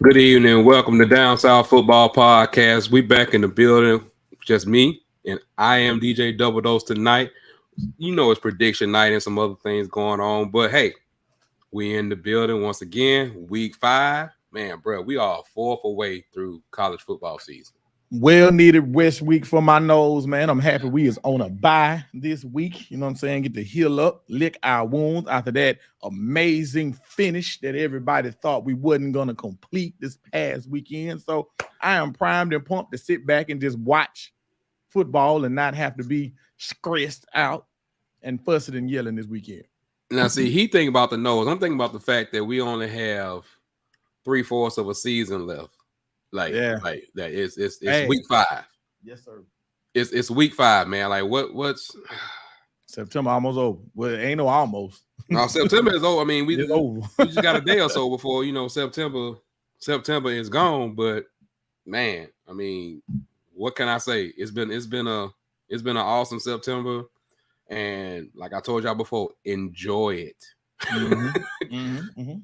Good evening. Welcome to Down South Football Podcast. We back in the building. Just me and I am DJ Double Dose tonight. You know it's prediction night and some other things going on. But hey, we in the building once again. Week 5. Man, bro, we are fourth away through college football season. Well needed rest week for my nose, man. I'm happy we is on a bye this week. You know what I'm saying? Get to heal up, lick our wounds after that amazing finish that everybody thought we wasn't going to complete this past weekend. So I am primed and pumped to sit back and just watch football and not have to be stressed out and fussing and yelling this weekend. Now, see, he thinking about the nose. I'm thinking about the fact that we only have 3/4 of a season left. Like that. It's week 5. Yes, sir. It's week 5, man. Like what's September almost over. Well, it ain't no almost. No, September is over. I mean, we just got a day or so before September is gone. But man, I mean, what can I say? It's been an awesome September, and like I told y'all before, enjoy it.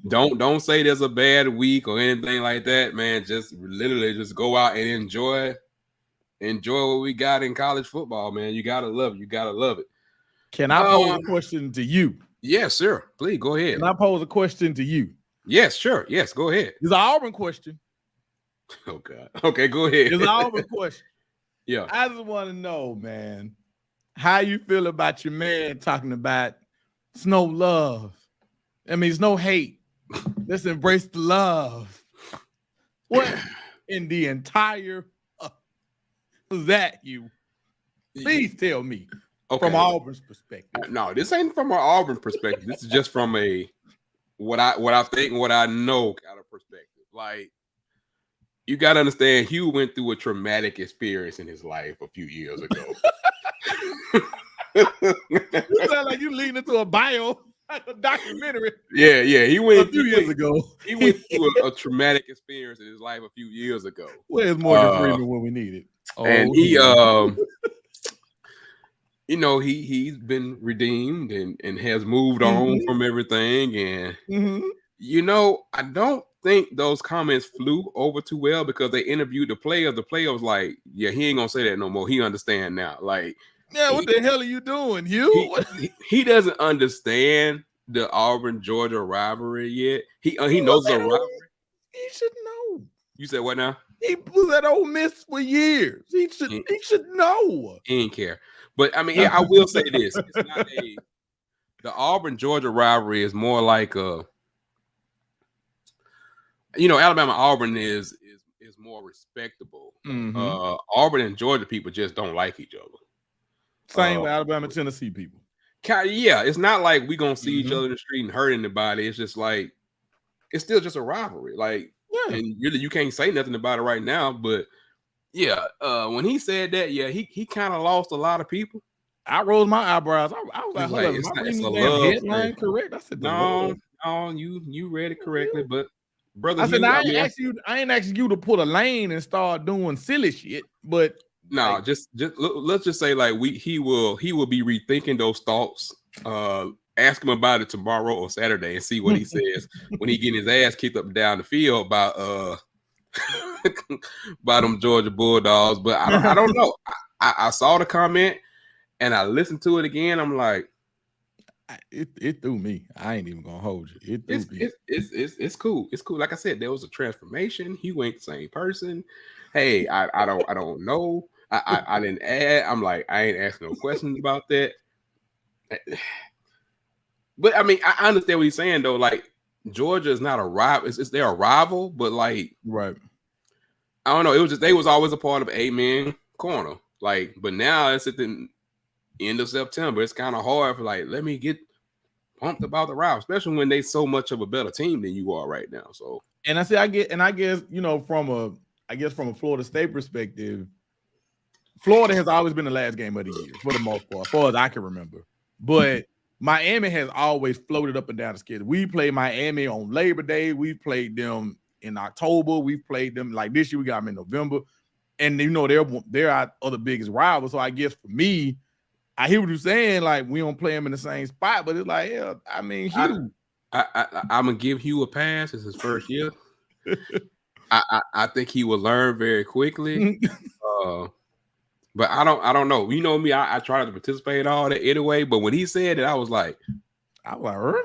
Don't say there's a bad week or anything like that, man. Just literally just go out and enjoy what we got in college football, man. You gotta love it. Can I pose a question to you? Yes, sir. Please go ahead. Can I pose a question to you? Yes, sure. Yes, go ahead. It's an Auburn question. Oh God. Okay, go ahead. It's an Auburn question. Yeah. I just want to know, man, how you feel about your man talking about it's no love. I mean, it's no hate. Let's embrace the love. What in the entire was that you? Please tell me. Okay. From Auburn's perspective. No, this ain't from an Auburn perspective. This is just from a what I think and what I know kind of perspective. Like, you got to understand, Hugh went through a traumatic experience in his life a few years ago. You sound like you leading into a documentary. Yeah. He went a few years ago. He went through a traumatic experience in his life a few years ago. Where's Morgan Freeman when we need it? And he he's been redeemed and has moved on from everything. And I don't think those comments flew over too well because they interviewed the player. The player was like, yeah, he ain't gonna say that no more. He understand now. Like, yeah, what the hell are you doing, Hugh? He doesn't understand the Auburn-Georgia rivalry yet. He knows the rivalry. He should know. You said what now? He was at Ole Miss for years. He should know. He didn't care. But I mean, I will say this: it's not the Auburn-Georgia rivalry is more like Alabama Auburn is more respectable. Auburn and Georgia people just don't like each other. Same with Alabama, Tennessee people. Yeah, it's not like we gonna see each other in the street and hurt anybody. It's just like it's still just a rivalry. Like, and really you can't say nothing about it right now. But yeah, when he said that, yeah, he kind of lost a lot of people. I rolled my eyebrows. I was like, it's a love headline correct. I said, no, you read it correctly, but brother, I said, I ain't asking you to pull a lane and start doing silly shit, but. No, just let's just say like he will be rethinking those thoughts. Ask him about it tomorrow or Saturday and see what he says when he getting his ass kicked up and down the field by them Georgia Bulldogs. But I don't know. I saw the comment and I listened to it again. I'm like, it threw me. I ain't even gonna hold you. It threw me. It's cool. It's cool. Like I said, there was a transformation. He ain't the same person. Hey, I don't know. I didn't add. I'm like, I ain't asking no questions about that. But I mean, I understand what he's saying though. Like, Georgia is not a rival. They're a rival, but like, right. I don't know. It was just they was always a part of A-Man corner. Like, but now it's at the end of September. It's kind of hard for like, let me get pumped about the rival, especially when they so much of a better team than you are right now. So, and I guess from a Florida State perspective, Florida has always been the last game of the year for the most part, as far as I can remember. But Miami has always floated up and down the schedule. We played Miami on Labor Day. We played them in October. We played them like this year. We got them in November. And they're our other biggest rivals. So I guess for me, I hear what you're saying. Like, we don't play them in the same spot, but it's like, I mean, Hugh. I'm gonna give Hugh a pass. It's his first year. I think he will learn very quickly. But I don't know. You know me, I try to participate in all that anyway. But when he said it, I was like, I was like,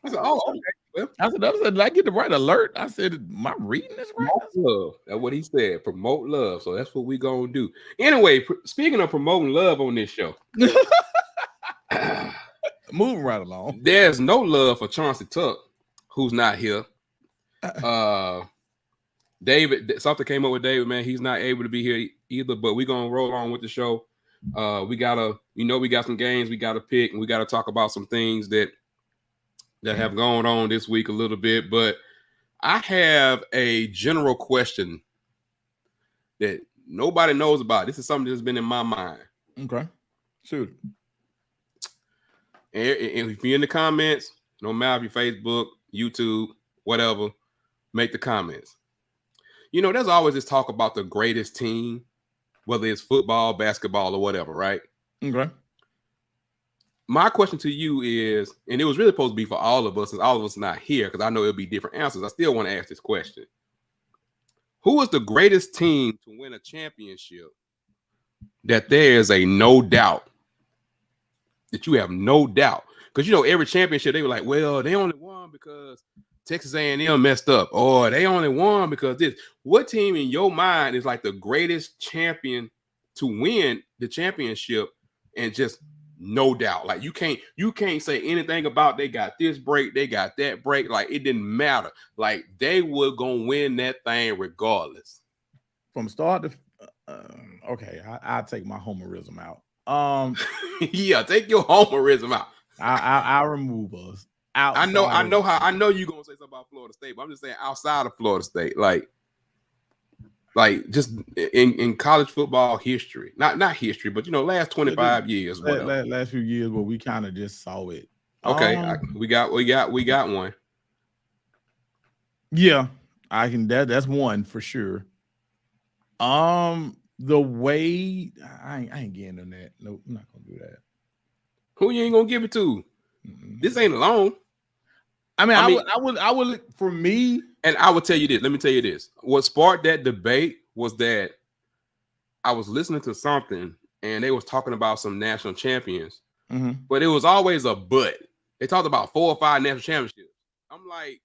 I said, oh, okay. Well, I said, did I get the right alert? I said, am I reading this right? Love. That's what he said. Promote love. So that's what we're gonna do. Anyway, speaking of promoting love on this show, moving right along. There's no love for Chauncey Tuck, who's not here. David, something came up with David, man. He's not able to be here either, but we're gonna roll on with the show. We got some games we gotta pick, and we gotta talk about some things that have gone on this week a little bit. But I have a general question that nobody knows about. This is something that's been in my mind. Okay. Shoot. And if you're in the comments, no matter if you're Facebook, YouTube, whatever, make the comments. You know, there's always this talk about the greatest team, whether it's football, basketball, or whatever, right? Okay. My question to you is, and it was really supposed to be for all of us, since all of us are not here, because I know it'll be different answers. I still want to ask this question. Who is the greatest team to win a championship that there is a no doubt, that you have no doubt? Because, you know, every championship, they were like, well, they only won because Texas A&M messed up, or they only won because this. What team in your mind is like the greatest champion to win the championship and just no doubt? Like you can't say anything about they got this break, they got that break. Like it didn't matter. Like they were gonna win that thing regardless. From start to okay, I'll take my homerism out. Yeah, take your homerism out. I'll remove us. I know you're gonna say something about Florida State, but I'm just saying outside of Florida State, like just in college football history, not history, but you know, last 25 years, last few years, where we kind of just saw it. Okay, we got one. Yeah, I can. That's one for sure. The way I ain't getting on that. Nope, I'm not gonna do that. Who you ain't gonna give it to? Mm-hmm. This ain't alone. I mean, I would for me, and I would tell you this. Let me tell you this. What sparked that debate was that I was listening to something and they was talking about some national champions, but it was always a but. They talked about 4 or 5 national championships. I'm like,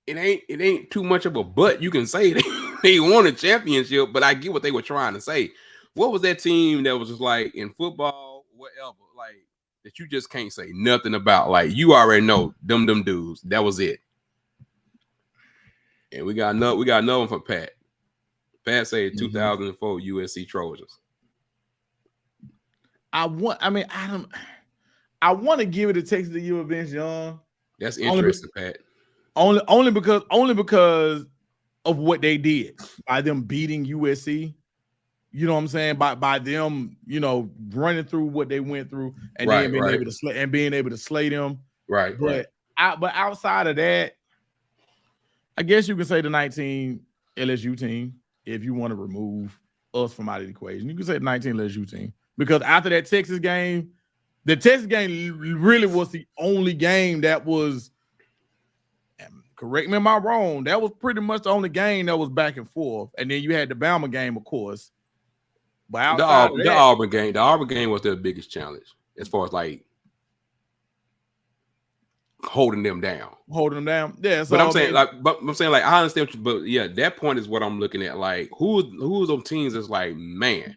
it ain't too much of a but. You can say they won a championship, but I get what they were trying to say. What was that team that was just like in football, whatever, like that you just can't say nothing about? Like you already know them dudes. That was it. And we got another one from Pat. Pat said 2004 USC Trojans. I want to give it to Texas U of Vince Young. That's interesting, Pat. Only because of what they did by them beating USC. You know what I'm saying? By them, you know, running through what they went through and then being able to slay them. Right. But outside of that, I guess you can say the 19 LSU team, if you want to remove us from out of the equation. You can say the 19 LSU team. Because after that Texas game, the Texas game really was the only game that was, correct me if I'm wrong, that was pretty much the only game that was back and forth. And then you had the Bama game, of course. But outside of that, the Auburn game was their biggest challenge as far as like holding them down. Yeah. But I'm saying I understand what you, but yeah, that point is what I'm looking at. Like who's those teams that's like, man,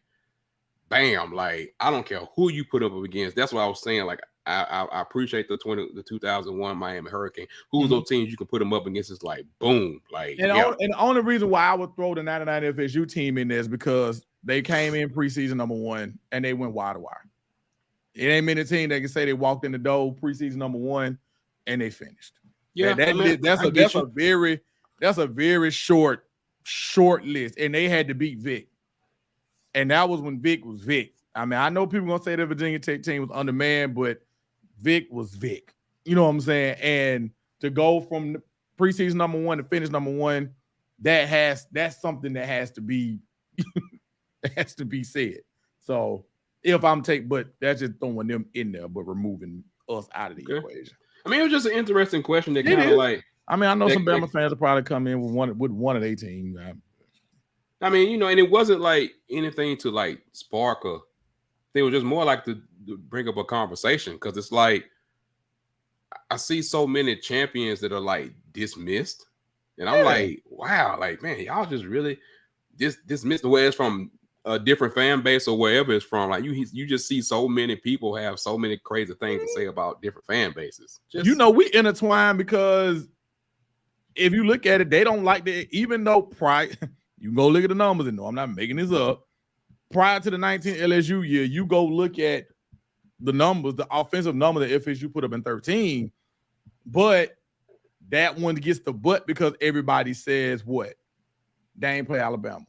bam, like I don't care who you put up against. That's what I was saying. Like I appreciate the 2001 Miami Hurricane. Who's those teams you can put them up against? It's like boom, like and the only reason why I would throw the 99 FSU team in there is because they came in preseason number 1 and they went wide to wire. It ain't many teams that can say they walked in the door preseason number 1 and they finished. Yeah, that's a very short list, and they had to beat Vic, and that was when Vic was Vic. I mean, I know people gonna say the Virginia Tech team was undermanned, but Vic was Vic. You know what I'm saying? And to go from preseason number 1 to finish number 1, that's something that has to be said. So but that's just throwing them in there, but removing us out of the equation. I mean, it was just an interesting question that kind of like I mean, I know some Bama fans will probably come in with one of their teams. I mean, and it wasn't like anything to like spark a. It was just more like to bring up a conversation because it's like I see so many champions that are like dismissed, and I'm like, wow, like man, y'all just really dismissed the way it's from a different fan base or wherever it's from. Like you just see so many people have so many crazy things to say about different fan bases. We intertwine because if you look at it, they don't like that. Even though you go look at the numbers and no, I'm not making this up. Prior to the 19 LSU year, you go look at the numbers, the offensive number that FSU put up in 13, but that one gets the butt because everybody says what? They ain't play Alabama.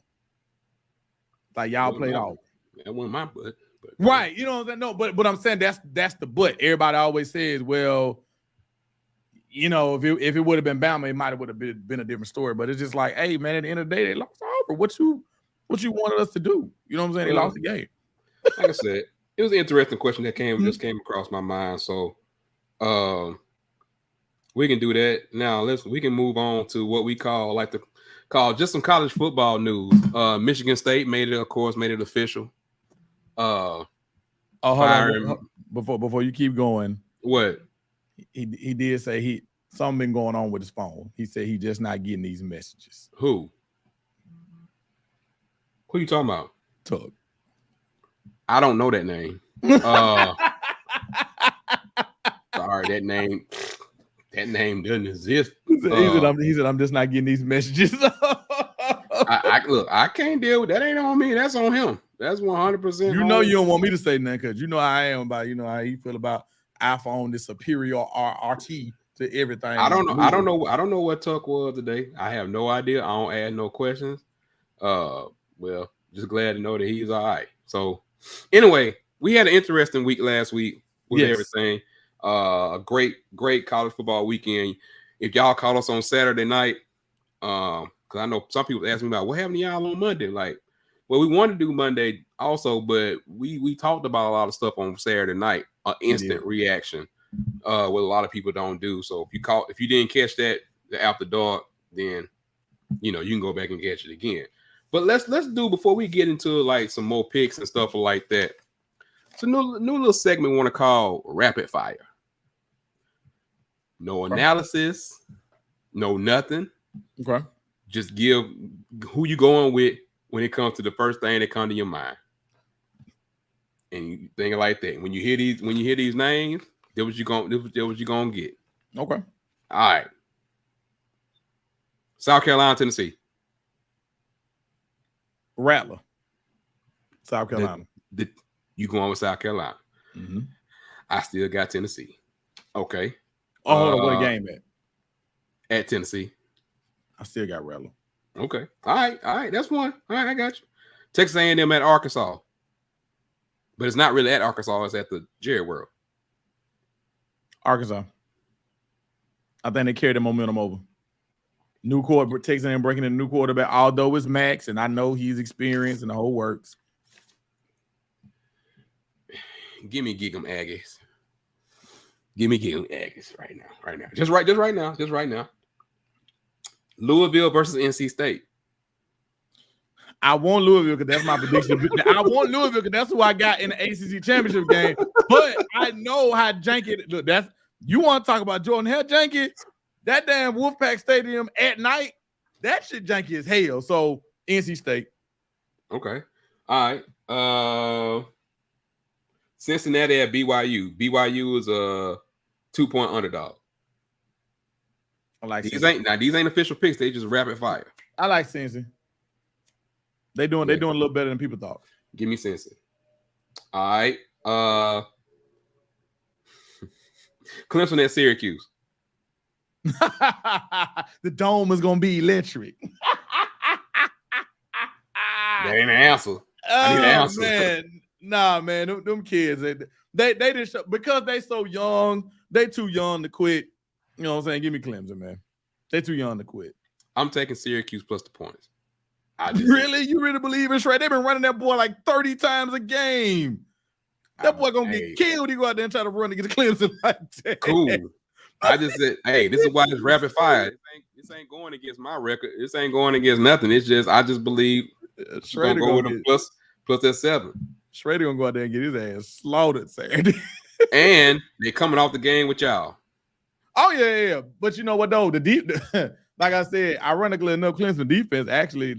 Like y'all played off. That wasn't my butt. Right. You know what I'm saying? No, but I'm saying that's the butt. Everybody always says, well, you know, if it would have been Bama, it might have been a different story. But it's just like, hey, man, at the end of the day, they lost over. What you wanted us to do? You know what I'm saying? They lost the game. Like I said, it was an interesting question that just came across my mind. So we can do that. Now we can move on to what we call just some college football news. Michigan State made it official. Hold on. Before you keep going. What? He did say something been going on with his phone. He said he just not getting these messages. Who you talking about? Tug. I don't know that name. Sorry, that name doesn't exist. He said I'm just not getting these messages. I can't deal with that. Ain't on me. That's on him. That's 100%. You know you don't want me to say nothing because you know I am about how you feel about iPhone, the superior RT to everything. I don't know what Tuck was today. I have no idea. I don't add no questions. Well, just glad to know that he's all right. So anyway, we had an interesting week last week with everything. Great college football weekend. If y'all caught us on Saturday night, because I know some people ask me about what happened to y'all on Monday. Like, well, we wanted to do Monday also, but we talked about a lot of stuff on Saturday night. Instant reaction, what a lot of people don't do. So if you didn't catch that after dark, then you can go back and catch it again. But let's do before we get into like some more picks and stuff like that. It's a new little segment we want to call Rapid Fire. No analysis, no nothing. Okay. Just give who you going with when it comes to the first thing that come to your mind. And you think like that. When you hear these names, that what you gonna get. Okay. All right. South Carolina, Tennessee. Rattler. South Carolina. You going with South Carolina? Mm-hmm. I still got Tennessee. Okay. Oh, hold on. What game at? At Tennessee. I still got Rattler. Okay. All right. That's one. All right, I got you. Texas A&M at Arkansas. But it's not really at Arkansas. It's at the Jerry World. Arkansas. I think they carry the momentum over. New quarterback, Texas A&M breaking in a new quarterback, although it's Max, and I know he's experienced and the whole works. Give me Gig'em Aggies. Give me Gig'em Aggies right now. Just right now. Louisville versus NC State. I want Louisville because that's my prediction. I want Louisville because that's who I got in the ACC championship game. But I know how janky. Look, you want to talk about Jordan Hare janky? That damn Wolfpack Stadium at night, that shit janky as hell. So NC State. Okay. All right. Cincinnati at BYU. BYU is a 2-point underdog. I like these ain't official picks. They just rapid fire. I like Cincy. They doing a little better than people thought. Give me Cincy. All right. Clemson at Syracuse. The dome is gonna be electric. That ain't an answer. I need an answer. Man. Nah, man, them kids, they just because they so young, they too young to quit. You know what I'm saying? Give me Clemson, man. They too young to quit. I'm taking Syracuse plus the points. You really believe it's right? They've been running that boy like 30 times a game. That boy gonna get killed. He go out there and try to run against Clemson like that. Cool. I just said, hey, this is why it's rapid fire. This ain't going against my record. This ain't going against nothing. It's just I just believe we're gonna go with a plus that 7. Schrader gonna go out there and get his ass slaughtered Saturday. And they're coming off the game with y'all. Oh yeah. But you know what though? Like I said, ironically enough, Clemson defense actually,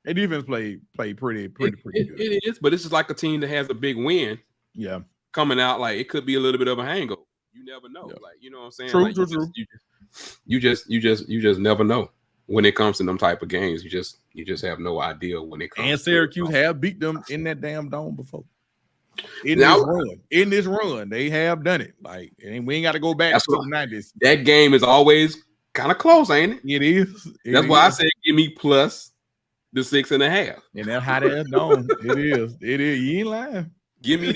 their defense played pretty good. It is, but this is like a team that has a big win. Yeah, coming out, like it could be a little bit of a hangover. You never know. Yeah. Like, you know what I'm saying? True, like, true. You just never know when it comes to them type of games. You just have no idea when it comes. And Syracuse have beat them in that damn dome before. In this run, they have done it. Like, and we ain't got to go back to the 90s. That game is always kind of close, ain't it? It is. That's why I said give me plus the 6.5. And that's how that dome. It is. You ain't lying. Give me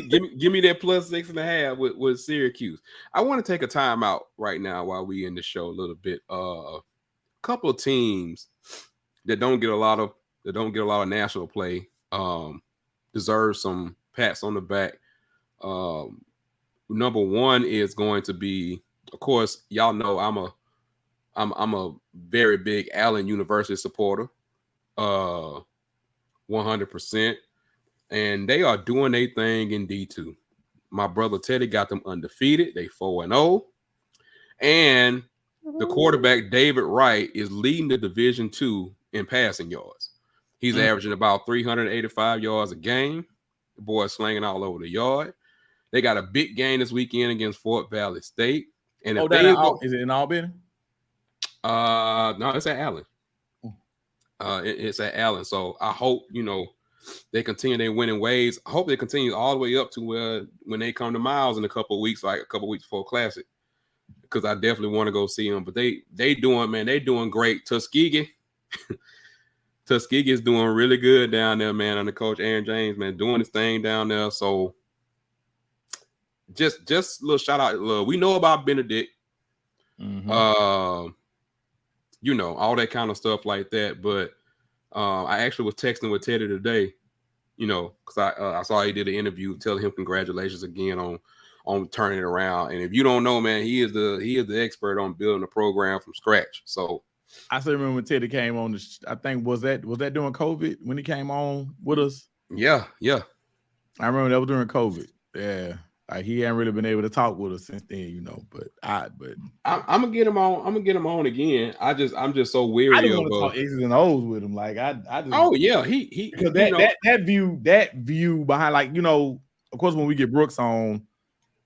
that plus 6.5 with Syracuse. I want to take a timeout right now while we in the show a little bit. A couple of teams that don't get a lot of national play deserve some pats on the back. Number one is going to be, of course, y'all know I'm a very big Allen University supporter, 100%. And they are doing their thing in D2. My brother Teddy got them undefeated. They 4-0. And the quarterback, David Wright, is leading the Division II in passing yards. He's averaging about 385 yards a game. The boy's slinging all over the yard. They got a big game this weekend against Fort Valley State. And is it in Albany? No, it's at Allen. It's at Allen. So I hope, they continue their winning ways. I hope they continue all the way up to where when they come to Miles in a couple of weeks, like a couple of weeks before Classic, because I definitely want to go see them. But they doing great. Tuskegee is doing really good down there, man. Under Coach Aaron James, man, doing his thing down there. So just a little shout out. We know about Benedict, all that kind of stuff like that. But I actually was texting with Teddy today, because I saw he did an interview telling him congratulations again on turning it around. And if you don't know, man, he is the expert on building a program from scratch. So I still remember when Teddy came on. I think was that during COVID when he came on with us? Yeah. I remember that was during COVID. Yeah. Like he hadn't really been able to talk with us since then, But I'm gonna get him on. I'm gonna get him on again. I'm just so weary. I don't want to talk X's and O's with him. Like I just. Oh yeah, he because that view behind, like, of course when we get Brooks on,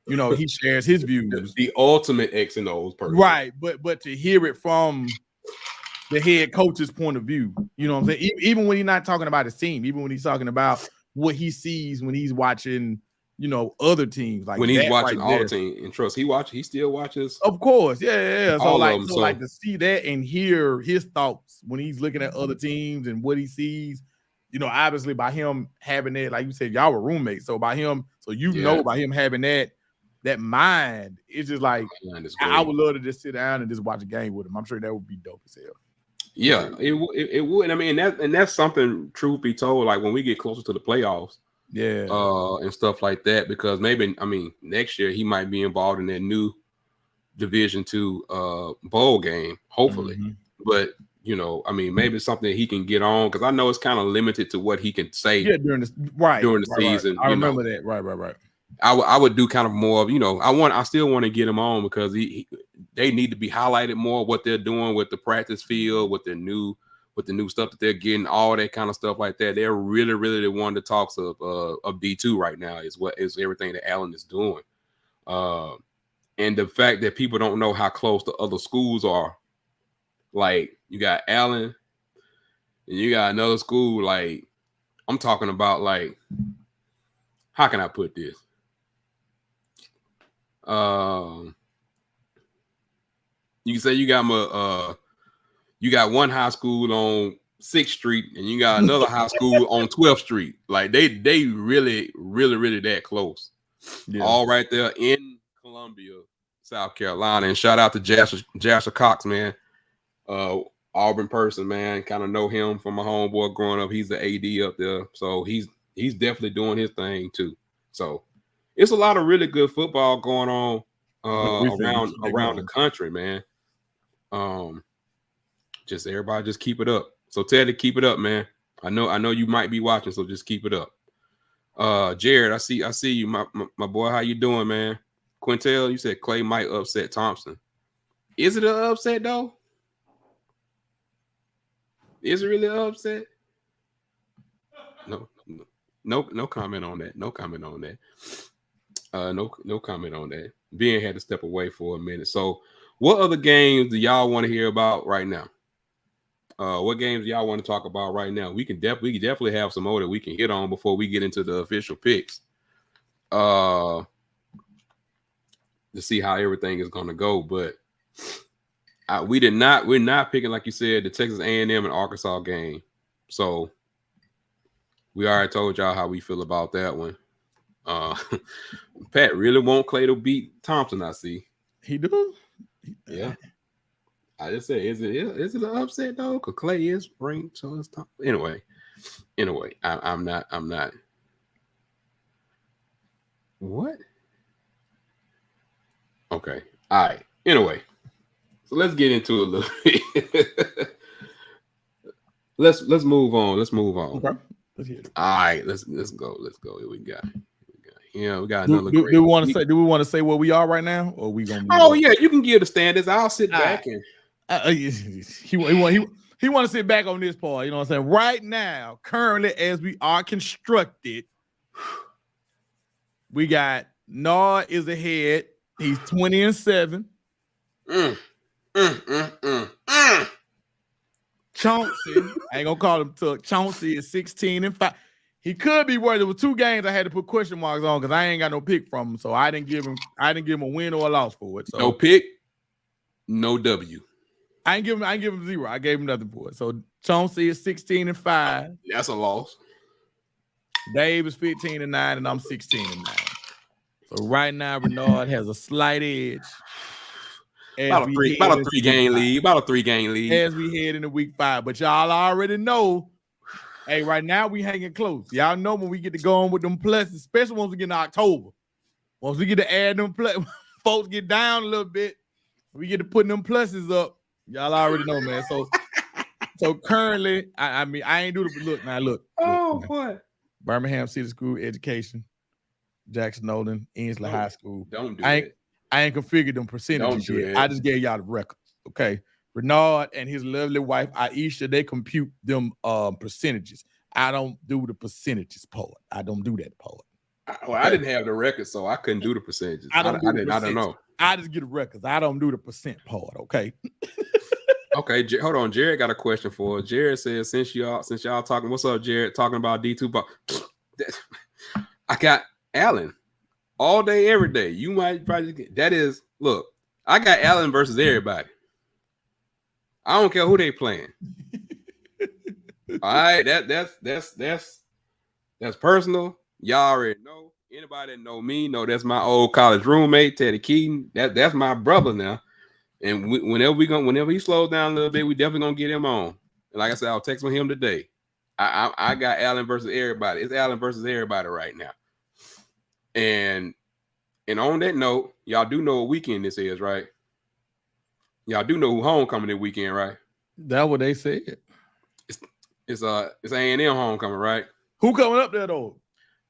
he shares his views. The ultimate X and O's person, right? But to hear it from the head coach's point of view, you know what I'm saying? Even when he's not talking about his team, even when he's talking about what he sees when he's watching. Other teams, like when he's watching all the team, and trust he still watches. Of course, yeah. So like to see that and hear his thoughts when he's looking at other teams and what he sees, obviously by him having that, like you said, y'all were roommates. So by him, by him having that mind, it's just like I would love to just sit down and just watch a game with him. I'm sure that would be dope as hell. Yeah, it would. I mean, that's something. Truth be told, like when we get closer to the playoffs. Yeah, and stuff like that, because maybe next year he might be involved in that new Division II bowl game, hopefully. But maybe it's something he can get on, because I know it's kind of limited to what he can say during the season. Right. I remember that. Right. I would do kind of more of I still want to get him on, because they need to be highlighted more, what they're doing with the practice field, with the new stuff that they're getting, all that kind of stuff like that. They're really, really the one that talks of D2 right now is everything that Allen is doing. And the fact that people don't know how close the other schools are. Like, you got Allen and you got another school. Like, I'm talking about, like, how can I put this? You can say you got one high school on 6th Street and you got another high school on 12th Street. Like they really, really, really that close. Yeah. All right there in Columbia, South Carolina. And shout out to Jasper Cox, man. Auburn person, man. Kind of know him from my homeboy growing up. He's the AD up there. So he's definitely doing his thing too. So it's a lot of really good football going on around the country, man. Just everybody just keep it up. So Teddy, keep it up, man. I know you might be watching, so just keep it up. Jared, I see you, my boy. How you doing, man? Quintel, you said Clay might upset Thompson. Is it an upset though? Is it really an upset? No comment on that. No comment on that. No comment on that. Ben had to step away for a minute. So, what other games do y'all want to hear about right now? What games do y'all want to talk about right now? We can definitely have some more that we can hit on before we get into the official picks. To see how everything is going to go, but we're not picking, like you said, the Texas A&M and Arkansas game. So we already told y'all how we feel about that one. Pat really want Clay to beat Thompson. I see he do. Yeah, I just say, is it an upset though? Because Clay is ranked, so it's tough. Anyway, I'm not. What? Okay. All right. Anyway, so let's get into it a little bit. Let's move on. Okay. Let's hear it. All right. Let's go. Here we got. Yeah, we got another. Do we want to say where we are right now, or we gonna? Oh yeah, you can give the standards. I'll sit back and. He want to sit back on this part. You know what I'm saying? Right now, currently, as we are constructed, we got Nard is ahead. He's 20-7. Chauncey, I ain't gonna call him Tuck. Chauncey is 16-5. He could be worth. There were 2 games I had to put question marks on because I ain't got no pick from him, so I didn't give him a win or a loss for it. So no pick, no W. I ain't give him 0. I gave him nothing for it. So Chauncey is 16-5. That's a loss. Dave is 15-9, and I'm 16-9. So right now, Bernard has a slight edge. About a 3-game lead. As we head into week 5. But y'all already know, hey, right now we hanging close. Y'all know when we get to go on with them pluses, especially once we get in October. Once we get to add them folks get down a little bit. We get to putting them pluses up. Y'all already know, man. So currently, I mean, I ain't do the look. Oh, boy. Birmingham City School Education, Jackson Nolan, Ainsley High School. Don't do that. I ain't configured them percentages yet. I just gave y'all the records. Okay. Bernard and his lovely wife, Aisha, they compute them percentages. I don't do the percentages part. I don't do that part. I didn't have the record, so I couldn't do the percentages. I don't know. I just get the records. I don't do the percent part. Okay. Okay, hold on. Jared got a question for us. Jared says, since y'all talking, what's up, Jared? Talking about D2, but I got Allen all day, every day. You might probably get that is look. I got Allen versus everybody. I don't care who they playing. All right, that's personal. Y'all already know. Anybody that know me know that's my old college roommate, Teddy Keaton. That's my brother now. And whenever he slows down a little bit, we definitely gonna get him on. And like I said, I'll text with him today. I got Allen versus everybody. It's Allen versus everybody right now. And on that note, y'all do know what weekend this is, right? Y'all do know who homecoming this weekend, right? That's what they said. It's A&M homecoming, right? Who coming up there though?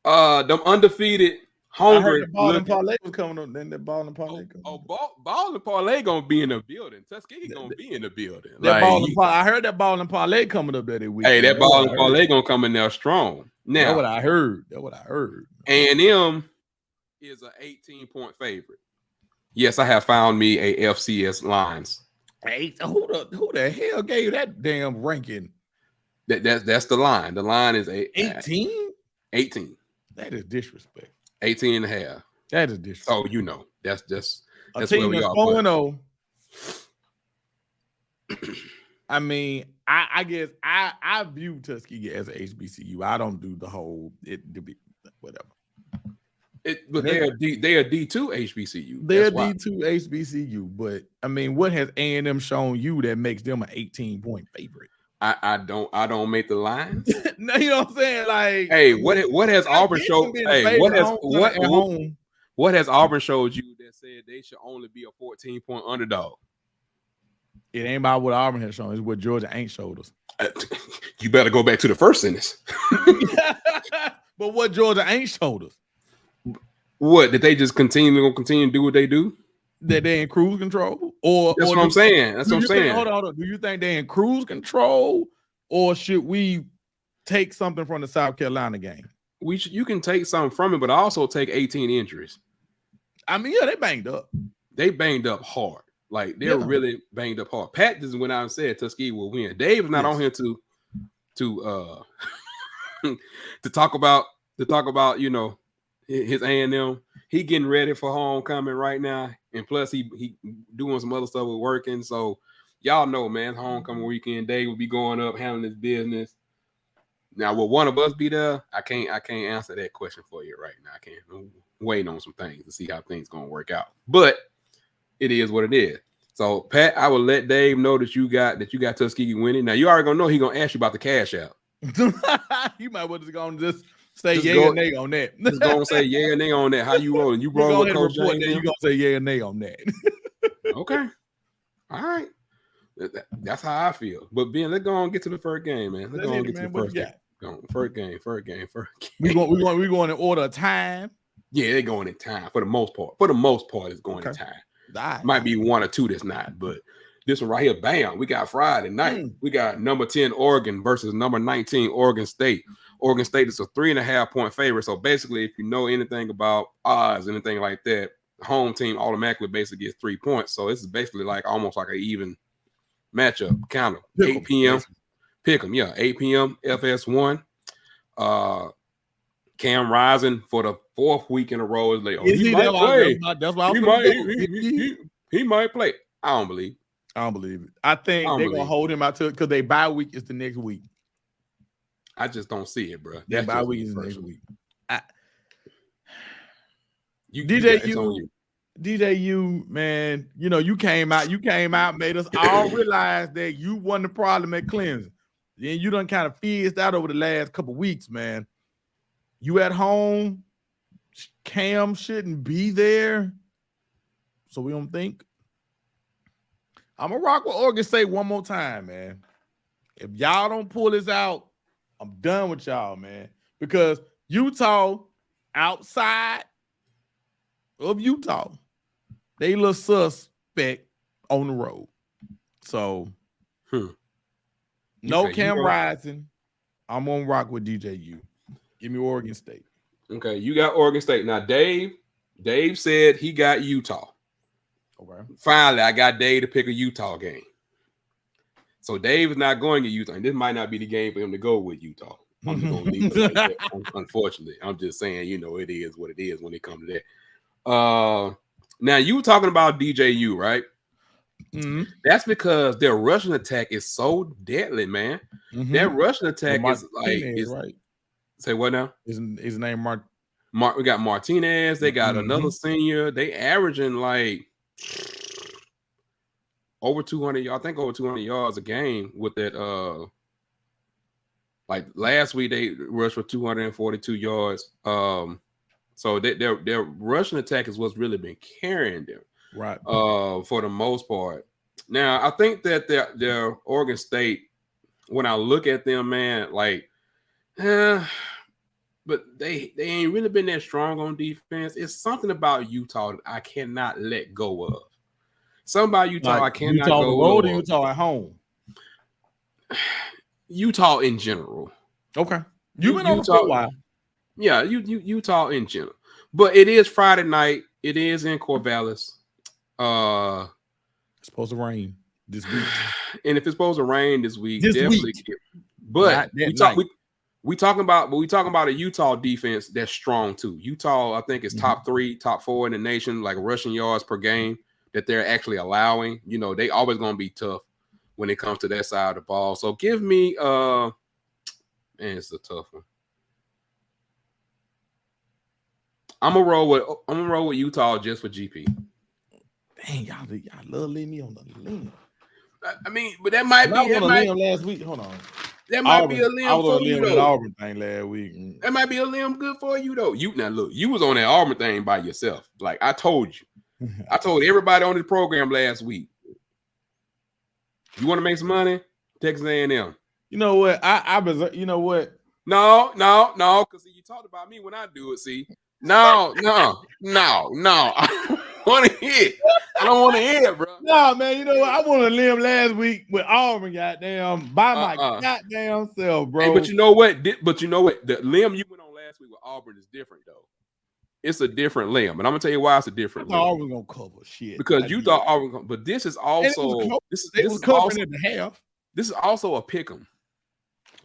Them undefeated. Hungry. I heard the Ball and Parlay was coming on. Then the Ball and Parlay. Ball and Parlay gonna be in the building. Tuskegee gonna be in the building. I heard that Ball and Parlay coming up there this week. Hey, that Ball and Parlay gonna come in there strong. Now, that's what I heard. A&M is an 18-point favorite. Yes, I have found me a FCS lines. Hey, who the hell gave you that damn ranking? That's the line. The line is 18. 18. That is disrespect. 18 and a half. That is disrespect. Oh, you know, that's a team that's 4-0. I mean, I guess I view Tuskegee as a HBCU. I don't do the whole whatever. But they are D2 HBCU. They're D2 HBCU. But I mean, what has A&M shown you that makes them an 18-point favorite? I don't make the lines. No, you know what I'm saying? Like, hey, what has Auburn shown? Hey, what What has Auburn showed you that said they should only be a 14-point underdog? It ain't about what Auburn has shown. It's what Georgia ain't showed us. You better go back to the first sentence. But what Georgia ain't showed us. What, did they just continue to do what they do? That they in cruise control? Or that's what I'm saying. That's what I'm saying. Hold on. Do you think they in cruise control, or should we take something from the South Carolina game? You can take something from it, but also take 18 injuries. I mean, yeah, they banged up. They banged up hard. Like, they're really banged up hard. Pat just went out and said Tuskegee will win. Dave is not on here to talk about you know, his A&M. He getting ready for homecoming right now, and plus he doing some other stuff with working. So y'all know, man, homecoming weekend, Dave will be going up handling his business. Now, will one of us be there? I can't answer that question for you right now. I can't. I'm waiting on some things to see how things gonna work out. But it is what it is. So Pat, I will let Dave know that you got Tuskegee winning. Now you already gonna know he gonna ask you about the cash out. You might well just say yay or nay on that. Just gonna say yay or nay on that. How you rolling? You rolling with Coach James? You gonna say yay or nay on that? Okay. All right. That's how I feel. But Ben, let's go on and get to the first game, man. Let's go on and get to the first game. First game. We going in order of time. Yeah, they're going in time for the most part. For the most part, it's going in time. Right. Might be one or two that's not, but this one right here, bam. We got Friday night. We got number 10 Oregon versus number 19 Oregon State. Oregon State is a 3.5-point favorite. So basically, if you know anything about odds, anything like that, the home team automatically basically gets 3 points. So this is basically like almost like an even matchup. Kind of 8 p.m. Pick 'em, yeah. 8 p.m. FS1. Cam Rising for the 4th week in a row is like, he might play. That's why he might play. I don't believe it. I think they're gonna hold him out to it because they bye week is the next week. I just don't see it, bro. That bye week is the next week. DJU, man, you know, you came out, made us all realize that you wasn't the problem at Clemson. Then you done kind of fizzed out over the last couple weeks, man. You at home, Cam shouldn't be there. So we don't think. I'm going to rock with Oregon State one more time, man. If y'all don't pull this out, I'm done with y'all, man. Because Utah, outside of Utah, they look suspect on the road. So, no Cam Rising. I'm going to rock with DJU. Give me Oregon State. Okay, you got Oregon State. Now, Dave said he got Utah. Okay. Finally, I got Dave to pick a Utah game. So Dave is not going to Utah. And this might not be the game for him to go with Utah. I'm just going to leave it like that. Unfortunately, I'm just saying, you know, it is what it is when it comes to that. Now, you were talking about DJU, right? Mm-hmm. That's because their rushing attack is so deadly, man. Mm-hmm. Their rushing attack is like... right. Say what now? His name we got Martinez. They got another senior. They averaging like over 200. I think over 200 yards a game with that. Like last week they rushed for 242 yards. So their rushing attack is what's really been carrying them, right? For the most part. Now I think that their Oregon State. When I look at them, man, like. But they ain't really been that strong on defense. It's something about Utah that I cannot let go of. Something about Utah I cannot Utah go on the road of. or Utah at home? Utah in general. Okay. You've been on for a while. Yeah, Utah in general. But it is Friday night. It is in Corvallis. It's supposed to rain this week. And if it's supposed to rain this week, definitely. But we talking about a Utah defense that's strong too. Utah, I think, is top 3, top 4 in the nation, like rushing yards per game that they're actually allowing. You know, they always gonna be tough when it comes to that side of the ball. So give me man, it's a tough one. I'm gonna roll with Utah just for GP. Dang, y'all love leaving me on the limb. I mean, but that might be last week. Hold on. That might be a limb for you with though. Auburn thing last week. That might be a limb good for you though. You now look, you was on that Auburn thing by yourself. Like I told you. I told everybody on this program last week. You want to make some money? Texas A&M. You know what? You know what? No, because you talked about me when I do it. See, no. I don't want to hear it. I don't want to hear it, bro. No, man. You know what? I won a limb last week with Auburn, goddamn, by my goddamn self, bro. Hey, but you know what? The limb you went on last week with Auburn is different, though. It's a different limb, and I'm gonna tell you why it's a different limb. Auburn gonna cover shit because you thought Auburn, but this is also this is covering at the half. This is also a pick'em.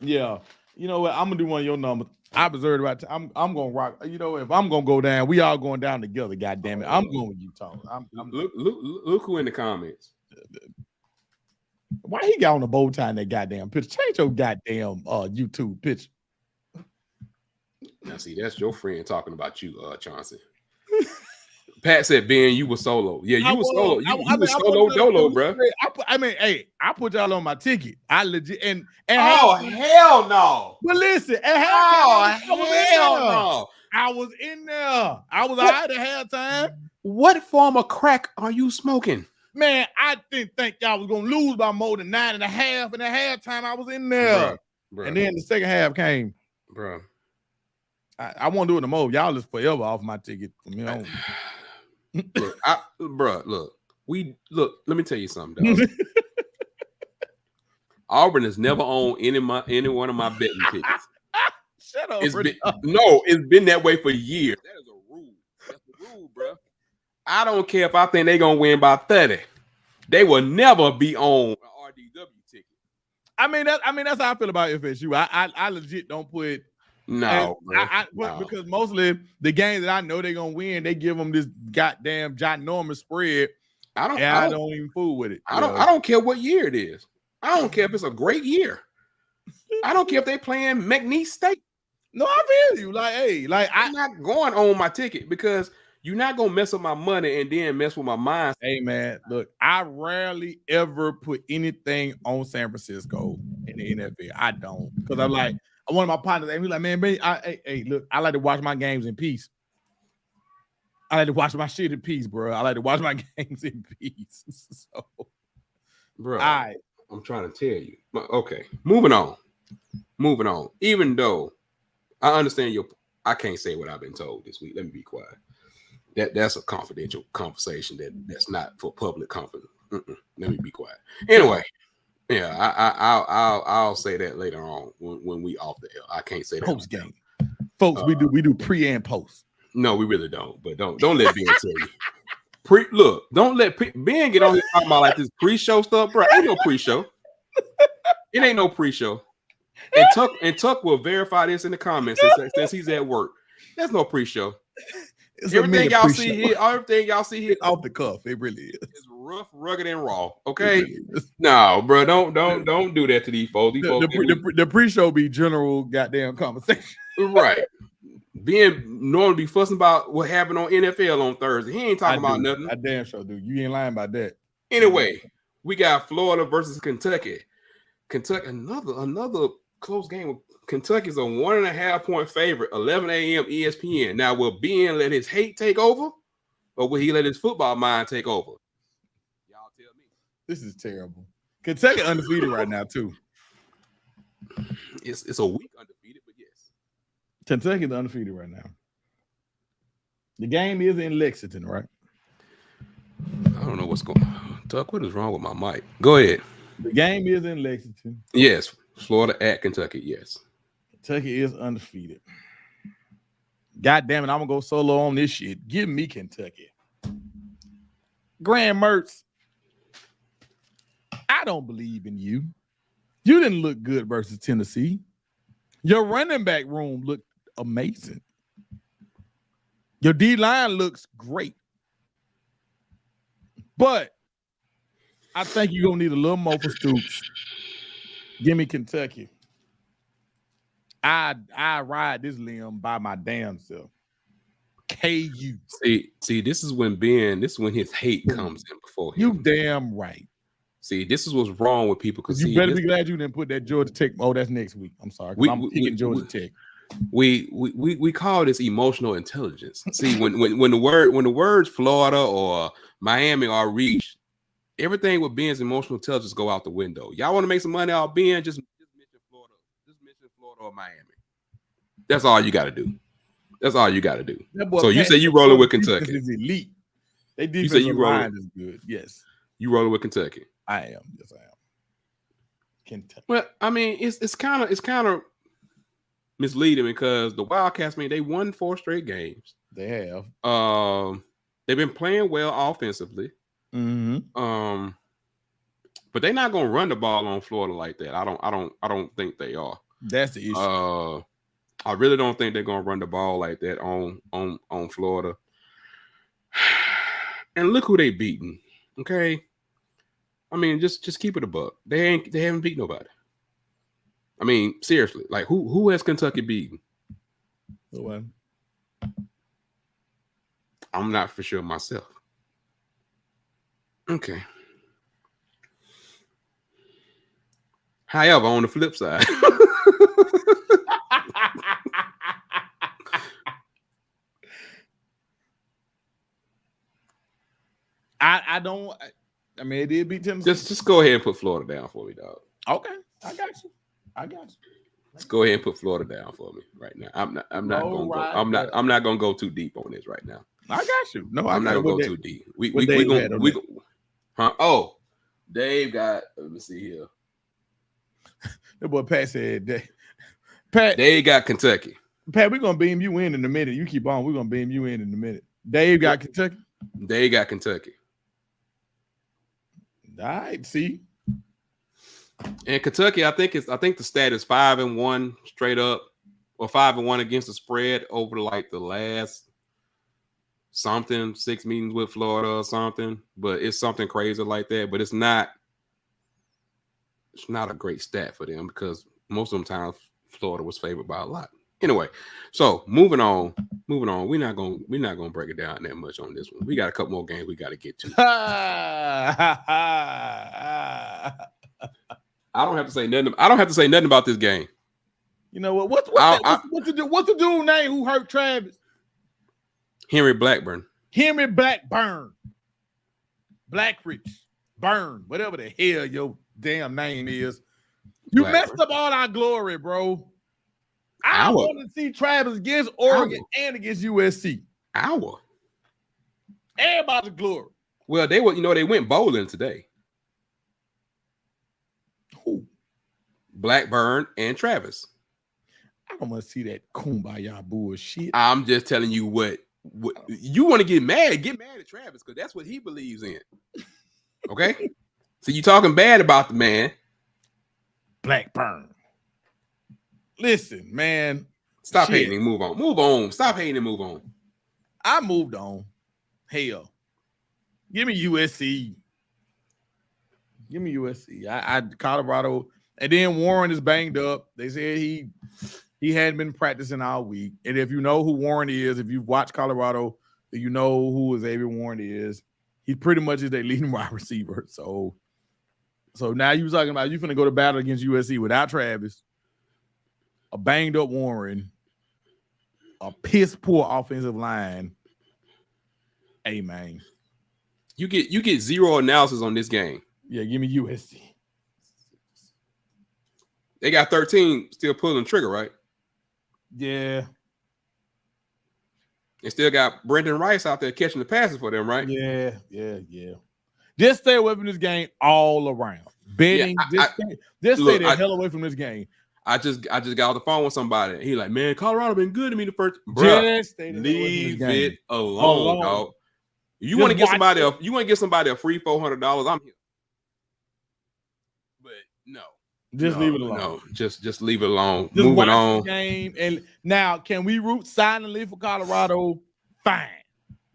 Yeah, you know what? I'm gonna do one of your numbers. I observed about. I'm gonna rock. You know, if I'm gonna go down, we all going down together. God damn it, I'm going with Utah. Look who in the comments. Why he got on the bow tie in that goddamn picture? Change your goddamn YouTube picture. Now see, that's your friend talking about you, Chauncey. Pat said, Ben, you were solo. Yeah, you were solo. You were solo dolo, bro. I put y'all on my ticket. I legit and hell no. But listen, hell no. I was in there. I was out at halftime. What form of crack are you smoking? Man, I didn't think y'all was gonna lose by more than 9.5. And at halftime, I was in there. Bruh. And then the second half came. Bro. I won't do it no more. Y'all just forever off my ticket from me on. Look, let me tell you something, dog. Auburn has never owned any one of my betting tickets. Shut up. It's been that way for years. That is a rule. That's the rule, bro. I don't care if I think they're gonna win by 30. They will never be on an RDW ticket. I mean that's how I feel about FSU. I legit don't put because mostly the games that I know they're gonna win, they give them this goddamn ginormous spread. I don't even fool with it. I don't care what year it is. I don't care if it's a great year. I don't care if they playing McNeese State. No, I feel you. I'm not going on my ticket because you're not gonna mess up my money and then mess with my mind. Hey man, look, I rarely ever put anything on San Francisco in the NFL. I don't, because I'm like, one of my partners, and he's like, man, look, I like to watch my games in peace. I like to watch my shit in peace, bro. I like to watch my games in peace. So, bro, I'm trying to tell you. Okay, moving on. Even though I understand I can't say what I've been told this week. Let me be quiet. That's a confidential conversation that's not for public confidence. Let me be quiet. Anyway. Yeah, I'll say that later on when we off the air. I can't say that post game, folks. We do pre and post. No, we really don't. But don't let Ben tell you. Don't let Ben get on here talking about like this pre-show stuff, bro. Ain't no pre-show. It ain't no pre-show. And Tuck will verify this in the comments since he's at work. There's no pre-show. Everything y'all see here off the cuff. It really is. It's rough, rugged, and raw. Okay, no, bro, don't do that to these folks. The pre-show be general goddamn conversation, right? Being normally be fussing about what happened on NFL on Thursday. He ain't talking about nothing. I damn sure do. You ain't lying about that. Anyway, we got Florida versus Kentucky. Kentucky, another close game. Kentucky's a 1.5 point favorite, 11 a.m. ESPN. Now, will Ben let his hate take over, or will he let his football mind take over? Y'all tell me. This is terrible. Kentucky undefeated right now, too. It's a week undefeated, but yes. Kentucky's undefeated right now. The game is in Lexington, right? I don't know what's going on. Tuck, what is wrong with my mic? Go ahead. The game is in Lexington. Yes. Florida at Kentucky, yes. Kentucky is undefeated. God damn it, I'm gonna go solo on this shit. Give me Kentucky. Graham Mertz, I don't believe in you. You didn't look good versus Tennessee. Your running back room looked amazing. Your D-line looks great. But I think you're gonna need a little more for Stoops. Give me Kentucky. I ride this limb by my damn self. KU. See, this is when his hate comes in before him. You damn right. See, this is what's wrong with people. Because you better be glad you didn't put that Georgia Tech. Oh, that's next week. I'm sorry. I'm picking Georgia Tech. We call this emotional intelligence. See, when the words Florida or Miami are reached, everything with Ben's emotional intelligence go out the window. Y'all want to make some money off Ben? Just mention Florida. Just mention Florida or Miami. That's all you got to do. That's all you got to do. So you say you rolling with Kentucky? Is elite. They defensive line is good. Yes. You rolling with Kentucky? I am. Yes, I am. Kentucky. Well, I mean, it's kind of misleading because the Wildcats, they won 4 straight games. They have. They've been playing well offensively. Mm-hmm. But they're not gonna run the ball on Florida like that. I don't think they are. That's the issue. I really don't think they're gonna run the ball like that on Florida. And look who they beaten. Okay. I mean, just keep it a buck. They haven't beat nobody. I mean, seriously, like who has Kentucky beaten? No one. I'm not for sure myself. Okay. However, on the flip side, I don't. I mean, it did beat Tennessee. Just go ahead and put Florida down for me, dog. Okay, I got you. Let's go ahead and put Florida down for me right now. I'm not gonna go too deep on this right now. I got you. No, I'm not gonna go too deep. We go. Huh? Oh, Dave got. Let me see here. That boy Pat said. Dave got Kentucky. Pat, we're gonna beam you in a minute. You keep on. We're gonna beam you in a minute. Dave got Kentucky. Dave got Kentucky. All right. See. And Kentucky, I think the stat is 5-1 straight up, or 5-1 against the spread over like the last 6 meetings with Florida or something. But it's something crazy like that. But it's not a great stat for them because most of the time Florida was favored by a lot. Anyway, so moving on. We're not gonna break it down that much on this one. We got a couple more games we got to get to. I don't have to say nothing about this game. You know what? What's the dude name who hurt Travis? Henry Blackburn. Blackridge. Burn. Whatever the hell your damn name is. You messed up all our glory, bro. I want to see Travis against Oregon and against USC. Everybody's glory. Well, they went bowling today. Who? Blackburn and Travis. I don't want to see that kumbaya bullshit. I'm just telling you what you want to get mad at Travis because that's what he believes in. Okay? So you talking bad about the man. Blackburn. Listen, man. Stop hating and move on. Stop hating and move on. I moved on. Hell. Give me USC. I Colorado. And then Warren is banged up. They said he hadn't been practicing all week. And if you know who Warren is, if you've watched Colorado, you know who Xavier Warren is. He pretty much is their leading wide receiver. So now you're talking about you're going to go to battle against USC without Travis, a banged up Warren, a piss poor offensive line. Hey, man. You get zero analysis on this game. Yeah, give me USC. They got 13 still pulling the trigger, right? Yeah. They still got Brendan Rice out there catching the passes for them, right? Yeah. Just stay away from this game all around. Betting, just stay the hell away from this game. I just got off the phone with somebody. He like, man, Colorado been good to me the first. Just leave it alone, dog. You want to get somebody a free $400? I'm here. But no. Just leave it alone. No, just leave it alone. Just moving on. The game. And now, can we root silently for Colorado? Fine.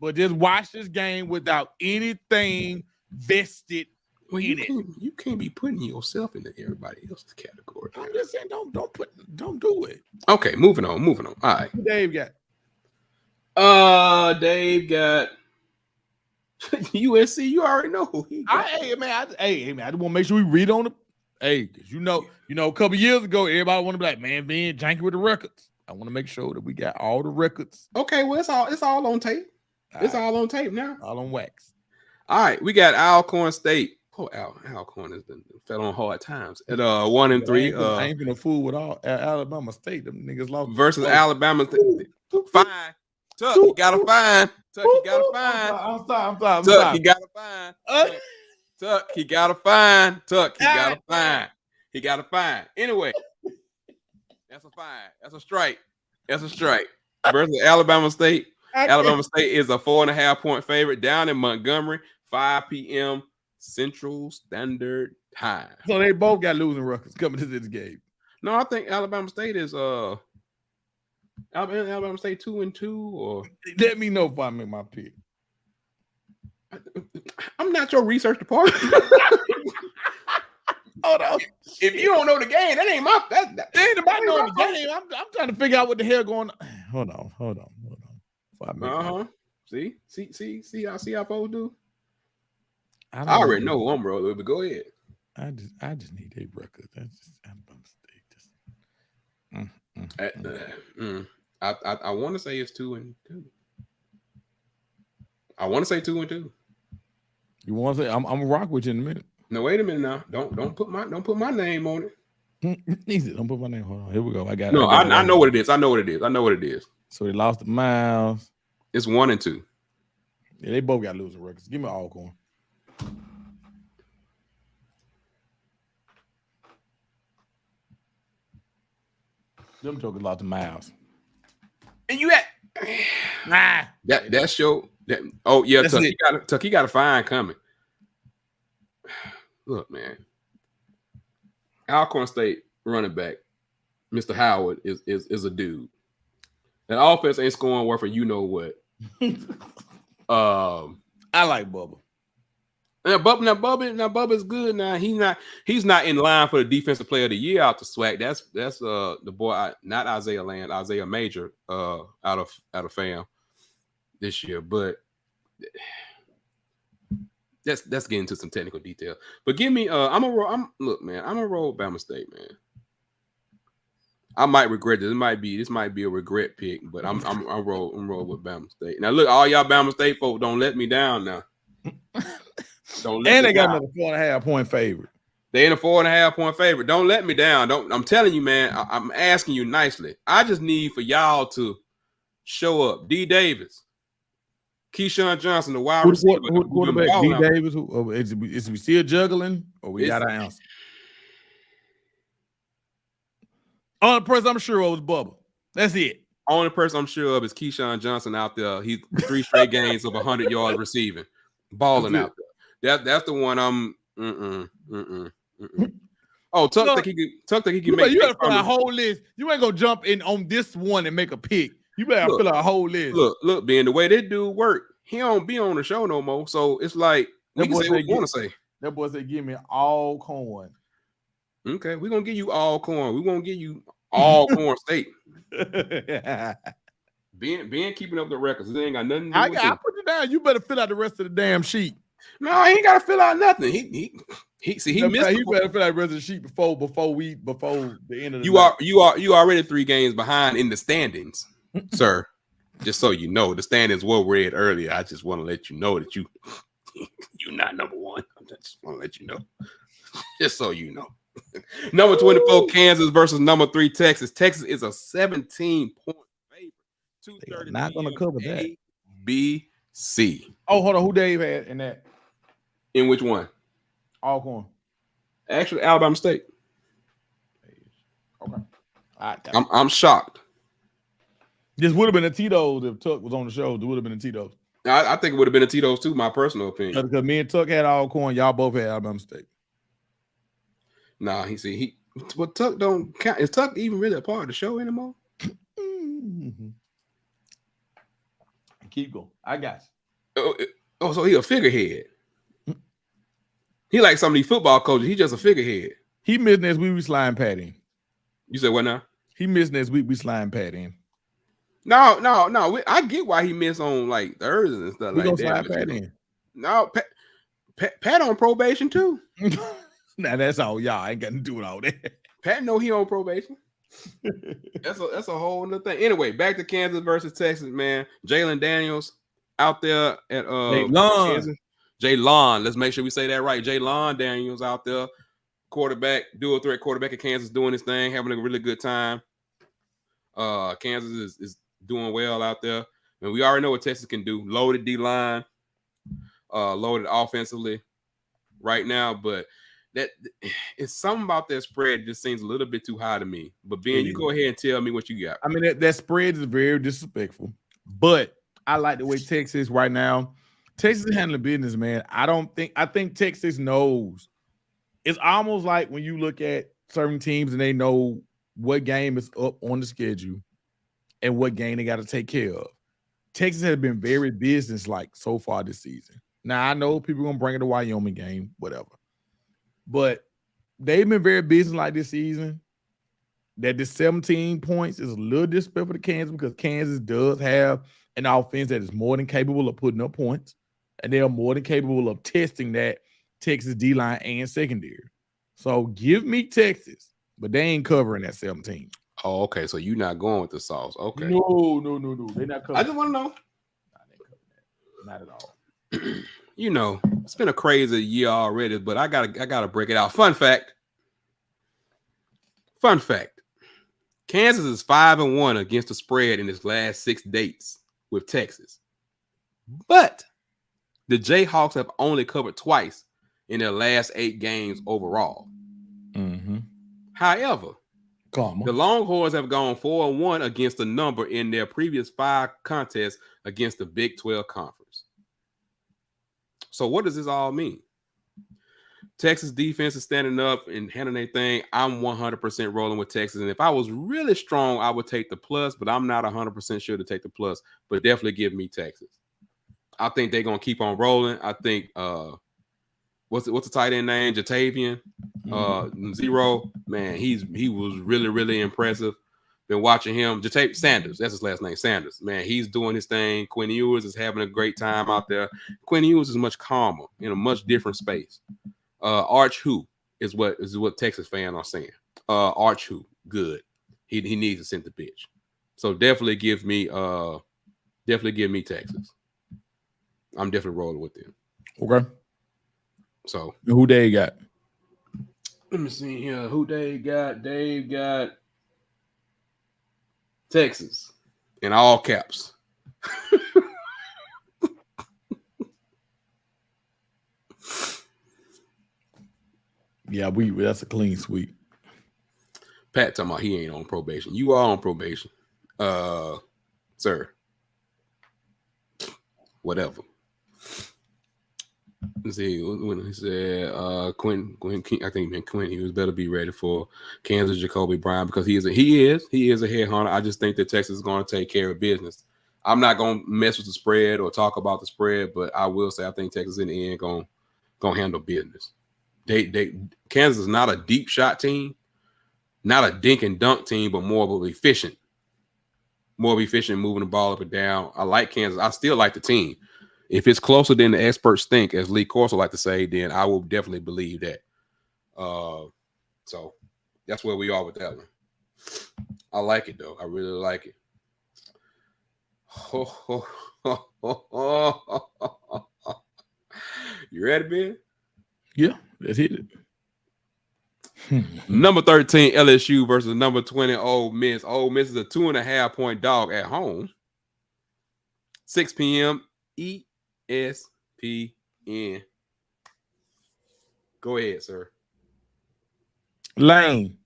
But just watch this game without anything vested in it. You can't be putting yourself into everybody else's category. I'm just saying, don't do it. Okay, moving on. All right. Who Dave got? Dave got USC, you already know who he got. Hey man, I just want to make sure we read on the. Hey, because you know, a couple years ago, everybody want to be like, man, being janky with the records. I want to make sure that we got all the records. Okay, well, it's all on tape. It's all on tape now. All on wax. All right, we got Alcorn State. Oh, Alcorn has been fell on hard times at 1-3. I ain't gonna fool with all Alabama State. Them niggas lost versus Alabama. Fine. Tuck, you gotta find. Tuck, you gotta find. I'm sorry. Tuck, you gotta find. Tuck, he gotta find. Tuck, he gotta find. He gotta find. Anyway, that's a fine. That's a strike. That's a strike. Versus Alabama State. Alabama State is a 4.5-point favorite down in Montgomery, 5 p.m. Central Standard Time. So they both got losing records coming to this game. No, I think Alabama State is Alabama State 2-2 or let me know if I make my pick. I'm not your research department. Hold on. If you don't know the game, that ain't my that ain't about knowing the game. I'm trying to figure out what the hell going on. Hold on. See how folks do. I already know who I'm rolling, but go ahead. I just need a record. That's just Alabama State. I want to say it's 2-2. I want to say 2-2. You want to say I'm gonna rock with you in a minute. No, wait a minute now. Don't put my name on it. Easy. Don't put my name. Hold on. Here we go. I know what it is. I know what it is. So they lost to Miles. It's 1-2. Yeah, they both got losing records. Give me Alcorn. Them took a lot to Miles. And you had that's your oh yeah, Tuck, he got a fine coming. Look, man. Alcorn State running back, Mr. Howard, is a dude. That offense ain't scoring worth for you know what. I like Bubba. Now Bubba's good. Now he's not in line for the defensive player of the year out the SWAC. That's the boy, not Isaiah Land, Isaiah Major out of FAM this year. But that's getting into some technical detail. But give me I'm gonna roll Bama State, man. I might regret this. This might be a regret pick, but I'm roll with Bama State. Now look, all y'all Bama State folks, don't let me down now. And they got another 4.5-point favorite. They in a 4.5-point favorite. Don't let me down. I'm telling you, man. I'm asking you nicely. I just need for y'all to show up. D. Davis, Keyshawn Johnson, the wide receiver. Quarterback D. Davis. Is we still juggling, or we got our answer? Only person I'm sure of was Bubba. That's it. Only person I'm sure of is Keyshawn Johnson out there. He's 3 straight games of 100 yards receiving, balling out there. That's the one I'm. Oh, Tuck think he can make. You gotta fill out a whole list. You ain't gonna jump in on this one and make a pick. You better fill out a whole list. Look, Ben. The way that dude work, he don't be on the show no more. So it's like we can say what we want to say. That boy said, "Give me all corn." Okay, we're gonna give you all corn. We're gonna give you all corn state. Ben keeping up the records. It ain't got nothing to do with I put you down. You better fill out the rest of the damn sheet. No, he ain't gotta fill out nothing. He missed. He better fill out the rest of the sheet before the end of the night. You already 3 games behind in the standings, sir. Just so you know, the standings were read earlier. I just want to let you know that you're not number 1. I just want to let you know. Just so you know. Number 24, Kansas versus number 3, Texas. Texas is a 17-point favorite. They're not going to cover that. ABC. Oh, hold on. Who Dave had in that? In which one? Alcorn. Actually, Alabama State. Okay. I'm shocked. This would have been a Tito's if Tuck was on the show. It would have been a Tito's. I think it would have been a Tito's too, my personal opinion. Because me and Tuck had Alcorn. Y'all both had Alabama State. Nah, but Tuck don't count. Is Tuck even really a part of the show anymore? Mm-hmm. Keep going. I got you. Oh, so he a figurehead. He like some of these football coaches. He just a figurehead. He missed next week. We slime pat in. You said what now? He missed next week. We slime pat in. No. I get why he missed on like Thursdays and stuff like that. Slime pat in. No, Pat on probation too. Now that's all y'all ain't got to do it all that. Pat know he on probation. That's a whole other thing. Anyway, back to Kansas versus Texas, man. Jalen Daniels out there at Kansas. Jaylon, let's make sure we say that right. Jaylon Daniels out there, quarterback, dual threat quarterback at Kansas, doing his thing, having a really good time. Kansas is doing well out there, and we already know what Texas can do. Loaded D line, loaded offensively right now, but that it's something about that spread just seems a little bit too high to me. But Ben, you go ahead and tell me what you got. I mean, that spread is very disrespectful, but I like the way Texas right now. Texas is handling business, man. I think Texas knows. It's almost like when you look at certain teams and they know what game is up on the schedule and what game they got to take care of. Texas has been very business-like so far this season. Now, I know people are going to bring it to Wyoming game, whatever. But they've been very business-like this season. That the 17 points is a little disrespectful to Kansas because Kansas does have an offense that is more than capable of putting up points. And they are more than capable of testing that Texas D-line and secondary. So give me Texas, but they ain't covering that 17. Oh, okay. So you're not going with the sauce. Okay. No. They're not covering. I just want to know. Not at all. You know, it's been a crazy year already, but I gotta break it out. Fun fact. Kansas is 5-1 against the spread in its last 6 dates with Texas. But the Jayhawks have only covered twice in their last 8 games overall. Mm-hmm. However, the Longhorns have gone 4-1 against the number in their previous 5 contests against the Big 12 Conference. So what does this all mean? Texas defense is standing up and handling their thing. I'm 100% rolling with Texas. And if I was really strong, I would take the plus, but I'm not 100% sure to take the plus. But definitely give me Texas. I think they're going to keep on rolling. I think, what's the tight end name? Jatavian. Zero. Man, he was really, really impressive. Been watching him. Sanders. That's his last name. Sanders. Man, he's doing his thing. Quinn Ewers is having a great time out there. Quinn Ewers is much calmer in a much different space. Arch who is what Texas fans are saying. Arch who good. He needs to send the pitch. So definitely give me Texas. I'm definitely rolling with them. Okay. So who they got? Let me see here. Who they got? They got Texas in all caps. Yeah, that's a clean sweep. Pat talking about he ain't on probation. You are on probation. Sir. Whatever. Let's see when he said Quinn, I think Quinn, he was better be ready for Kansas Jacoby Bryan because he is a headhunter. I just think that Texas is going to take care of business. I'm not going to mess with the spread or talk about the spread, but I will say I think Texas in the end going to handle business. Kansas is not a deep shot team, not a dink and dunk team, but more of efficient moving the ball up and down. I like Kansas. I still like the team. If it's closer than the experts think, as Lee Corso like to say, then I will definitely believe that. So that's where we are with that one. I like it though. I really like it. You ready, Ben? Yeah, let's hit it. Number 13 LSU versus number 20 Ole Miss. Ole Miss is a 2.5-point dog at home. 6 p.m. ESPN. Go ahead, sir. Lane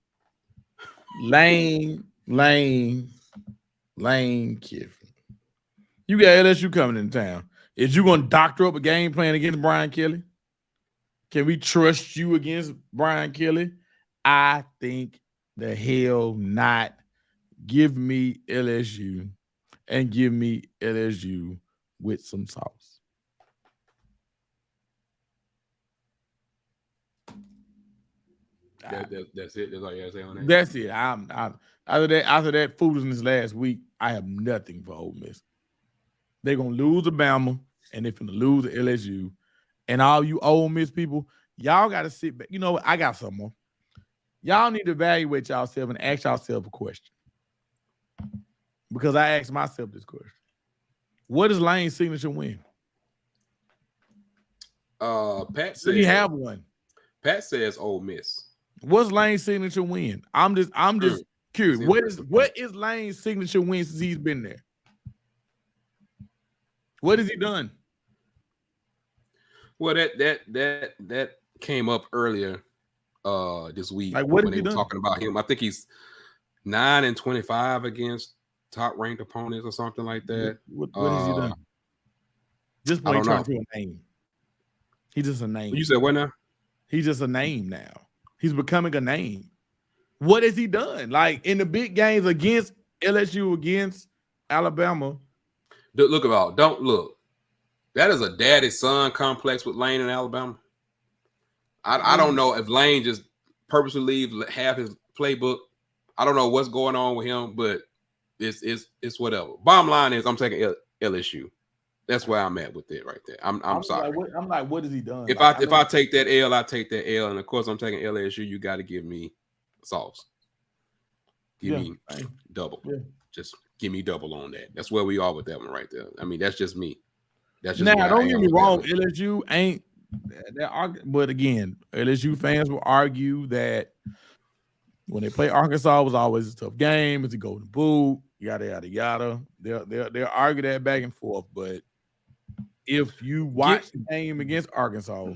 Kiffin. You got LSU coming in town. Is you going to doctor up a game plan against Brian Kelly? Can we trust you against Brian Kelly? I think the hell not. Give me LSU and give me LSU with some sauce. That's it. That's all you have to say on that. That's it. I'm after that foolishness last week, I have nothing for Ole Miss. They're gonna lose to Bama. and they're finna lose to LSU. And all you Ole Miss people, y'all got to sit back. You know what? I got some more. Y'all need to evaluate yourself and ask yourself a question. Because I asked myself this question. What is Lane's signature win? Pat Does he said have one? Pat says Ole Miss. What's Lane's signature win? I'm just curious. What is Lane's signature win since he's been there? What has he done? Well, that came up earlier this week. Like, what when has they he were done? talking about him. I think he's 9-25 against top ranked opponents or something like that. What has he done? This point he turned into a name. He's just a name. You said what now? He's just a name now. He's becoming a name. What has he done? Like in the big games against LSU, against Alabama. Don't look. That is a daddy-son complex with Lane in Alabama. I don't know if Lane just purposely leave half his playbook. I don't know what's going on with him, but it's whatever. Bottom line is I'm taking LSU. That's where I'm at with it right there. I'm sorry. What has he done? If I take that L, I take that L, and of course I'm taking LSU. You got to give me sauce. Give me double. Yeah. Just give me double on that. That's where we are with that one right there. I mean, that's just me. That's just now. Don't get me wrong. LSU ain't that. But again, LSU fans will argue that when they play Arkansas, it was always a tough game. It's a golden boot. Yada yada yada. They'll argue that back and forth, but if you watch the game against Arkansas,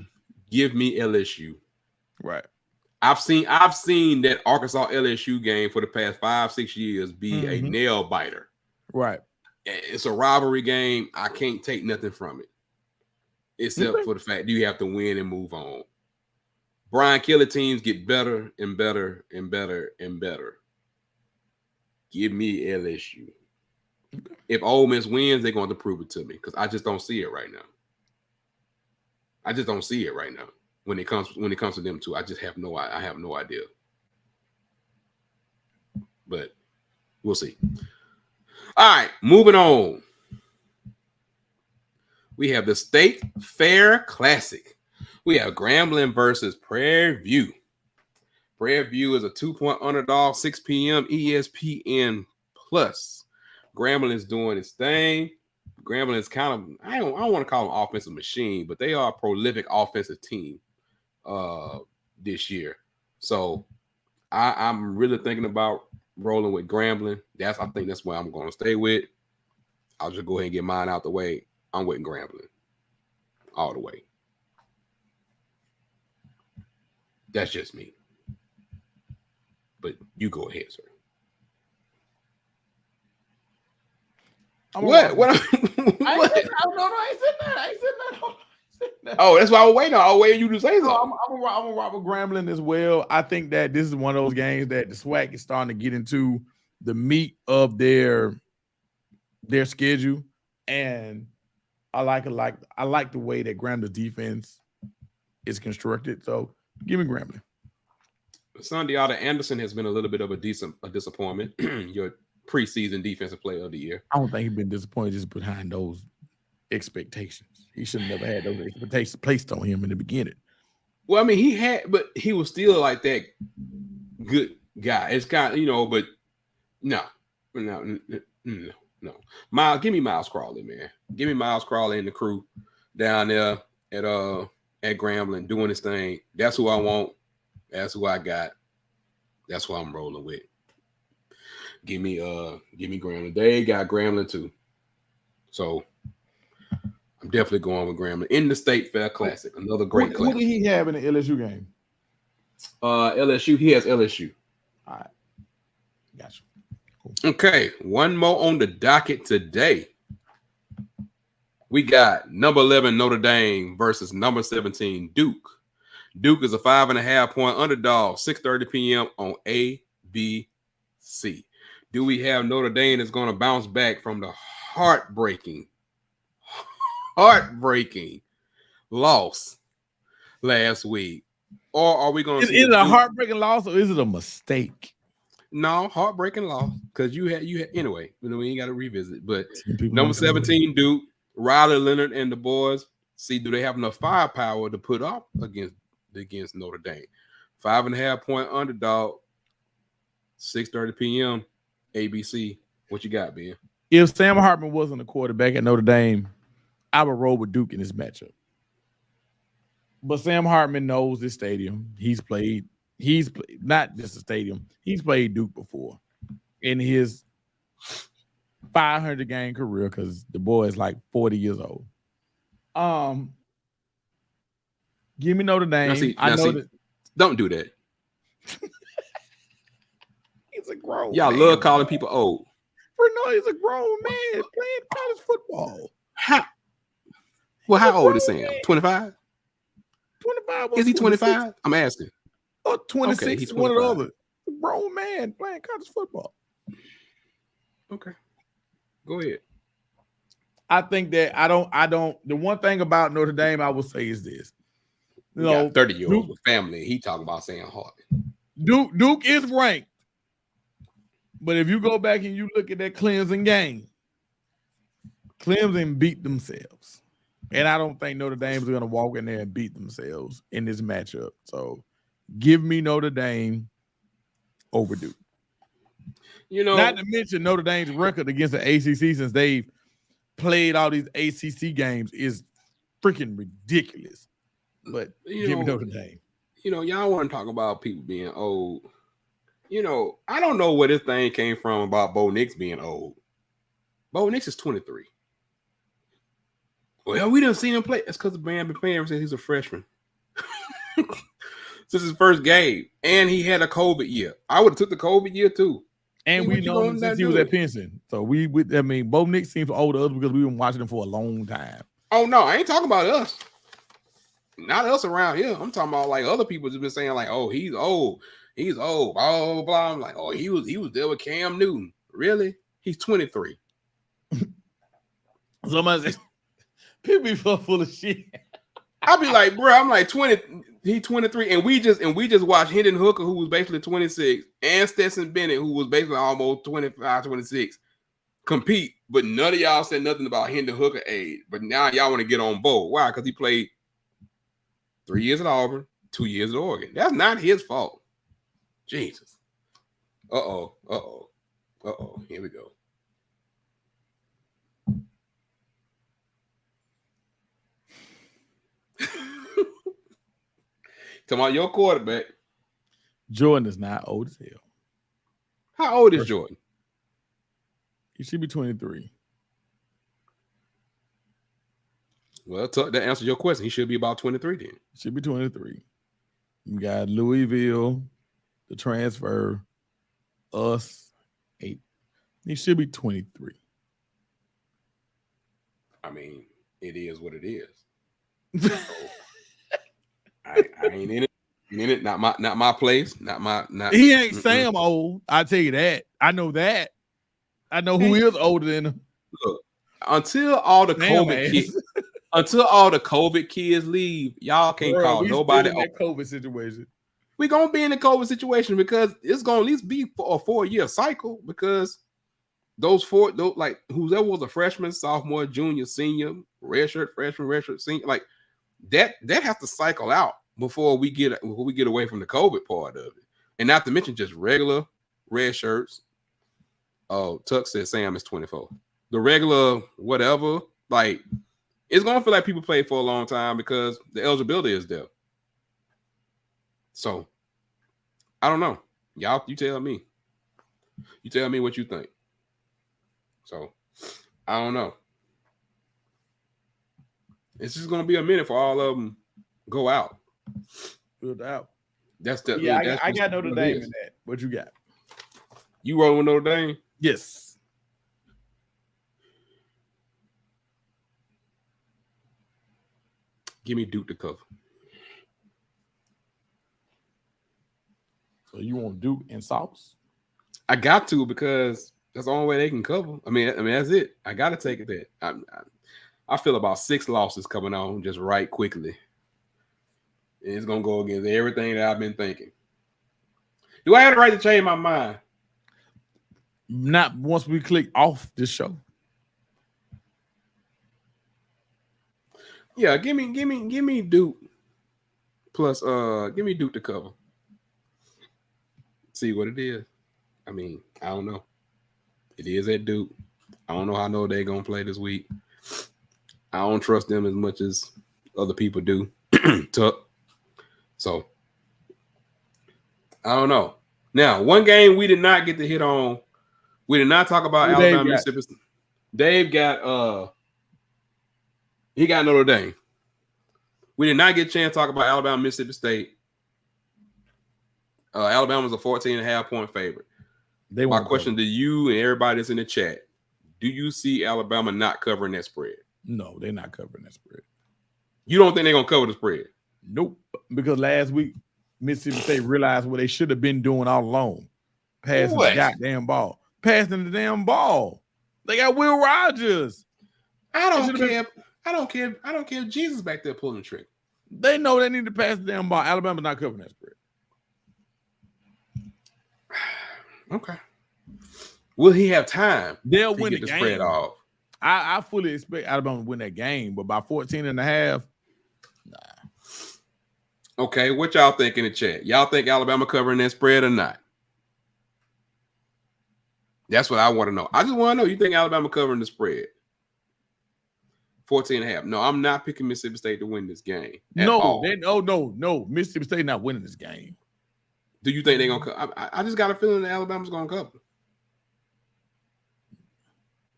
give me LSU. Right. I've seen that Arkansas LSU game for the past 5-6 years be a nail biter. Right. It's a rivalry game. I can't take nothing from it, except for the fact you have to win and move on. Brian Kelly teams get better and better and better and better. Give me LSU. If Ole Miss wins, they're going to prove it to me because I just don't see it right now. I just don't see it right now when it comes to them two. I have no idea. But we'll see. All right, moving on. We have the State Fair Classic. We have Grambling versus Prairie View. Prairie View is a 2-point underdog, 6 p.m. ESPN Plus. Grambling is doing its thing. Grambling is kind of, I don't want to call them offensive machine, but they are a prolific offensive team this year. So I'm really thinking about rolling with Grambling. I think that's where I'm going to stay with. I'll just go ahead and get mine out the way. I'm with Grambling all the way. That's just me. But you go ahead, sir. What? I ain't said that. Oh, that's why I was waiting. I was waiting you to say something. I'm gonna rock with Grambling as well. I think that this is one of those games that the SWAC is starting to get into the meat of their schedule, and I like the way that Grambling's defense is constructed. So give me Grambling. Sundiata Anderson has been a little bit of a disappointment. Your preseason defensive player of the year. I don't think he's been disappointed just behind those expectations. He should have never had those expectations placed on him in the beginning. Well, I mean, but he was still like that good guy. It's kind of, but no. Miles, give me Miles Crawley, man. Give me Miles Crawley and the crew down there at Grambling doing his thing. That's who I want. That's who I got. That's who I'm rolling with. Give me Grambling. They got Grambling too. So I'm definitely going with Grambling in the State Fair Classic. Another great classic. Who did he have in the LSU game? LSU. He has LSU. All right. Gotcha. Cool. Okay. One more on the docket today. We got number 11 Notre Dame versus number 17 Duke. Duke is a 5.5-point underdog, 6:30 p.m. on ABC. Do we have Notre Dame that's going to bounce back from the heartbreaking loss last week? Or are we going to see it a heartbreaking loss or is it a mistake? No, heartbreaking loss. Because you had anyway, we ain't got to revisit. But number 17 Duke, Riley Leonard and the boys, see, do they have enough firepower to put up against Notre Dame? 5.5 point underdog, 6:30 p.m. ABC. What you got, Ben? If Sam Hartman wasn't a quarterback at Notre Dame, I would roll with Duke in this matchup. But Sam Hartman knows this stadium. He's played not just a stadium. He's played Duke before in his 500 game career because the boy is like 40 years old. Give me Notre Dame. Don't do that. He's a grown Y'all man. love calling people old. He's a grown man playing college football. How old is Sam? 25? 25. Is he 25? I'm asking. Or 26. Okay, he's 25. One or the other. A grown man playing college football. Okay. Go ahead. I think that I don't. The one thing about Notre Dame I will say is this. You know, 30-year-olds with family. He talking about Sam Hartman. Duke is ranked. But if you go back and you look at that Clemson game, Clemson beat themselves. And I don't think Notre Dame's going to walk in there and beat themselves in this matchup. So give me Notre Dame over Duke. You know, not to mention Notre Dame's record against the ACC since they've played all these ACC games is freaking ridiculous. But give me Notre Dame. You know, y'all want to talk about people being old. You know, I don't know where this thing came from about Bo Nix being old. Bo Nix is 23. Well, we didn't see him play. That's because the man been playing since he's a freshman. Since his first game. And he had a COVID year. I would have took the COVID year too. And we know him since he was at Penson. So Bo Nix seems old to us because we've been watching him for a long time. Oh no, I ain't talking about us. Not us around here. I'm talking about like other people just been saying like, oh, he's old. He's old. Blah, blah, blah. I'm like, oh, he was there with Cam Newton. Really? He's 23. Somebody says, people be full of shit. I'll be like, bro, I'm like 20. He's 23, and we just watched Hendon Hooker, who was basically 26, and Stetson Bennett, who was basically almost 25, 26, compete. But none of y'all said nothing about Hendon Hooker age. But now y'all want to get on board. Why? Because he played 3 years at Auburn, 2 years at Oregon. That's not his fault. Jesus. Uh-oh. Here we go. Talking about your quarterback. Jordan is not old as hell. How old is Jordan? He should be 23. Well, that answers your question. He should be about 23 then. Should be 23. You got Louisville, the transfer, us, 8. He should be 23. I mean, it is what it is. So, I ain't in it. Not my place. He ain't Sam old. I tell you that. I know that. I know who is older than him. Look, until all the COVID kids leave, y'all can't call nobody. In that COVID situation. We're gonna be in the COVID situation because it's gonna at least be for a 4-year cycle because those whoever was a freshman, sophomore, junior, senior, redshirt, freshman, redshirt, senior, like that has to cycle out before we get away from the COVID part of it. And not to mention just regular red shirts. Oh, Tuck said Sam is 24. The regular whatever, like it's gonna feel like people play for a long time because the eligibility is there. So I don't know. Y'all, you tell me. You tell me what you think. So I don't know. It's just gonna be a minute for all of them go out. Good out. I got Notre Dame in that. What you got? You rolling with Notre Dame? Yes. Give me Duke to cover. So you want Duke and sauce? I got to because that's the only way they can cover. I mean that's it. I got to take it there. I feel about 6 losses coming on just right quickly. And it's gonna go against everything that I've been thinking. Do I have the right to change my mind? Not once we click off this show. Yeah, give me Duke plus give me Duke to cover. See what it is. I mean, I don't know. It is at Duke. I don't know how no they're gonna play this week. I don't trust them as much as other people do. Tuck. So I don't know. Now, one game we did not get to hit on. We did not talk about Alabama, Mississippi. Dave got he got Notre Dame. We did not get a chance to talk about Alabama, Mississippi State. Alabama was a 14.5-point favorite. My question to you and everybody that's in the chat: do you see Alabama not covering that spread? No, they're not covering that spread. You don't think they're gonna cover the spread? Nope. Because last week Mississippi State realized what they should have been doing all along: passing the goddamn ball, passing the damn ball. They got Will Rogers. I don't care. I don't care if Jesus back there pulling the trick. They know they need to pass the damn ball. Alabama's not covering that spread. Okay. Will he have time? They'll win the game. Spread off. I fully expect Alabama to win that game, but by 14.5, nah. Okay, what y'all think in the chat? Y'all think Alabama covering that spread or not? That's what I want to know. I just want to know, you think Alabama covering the spread? 14.5. No, I'm not picking Mississippi State to win this game. No. Mississippi State not winning this game. Do you think they're going to cover? I just got a feeling that Alabama's going to cover.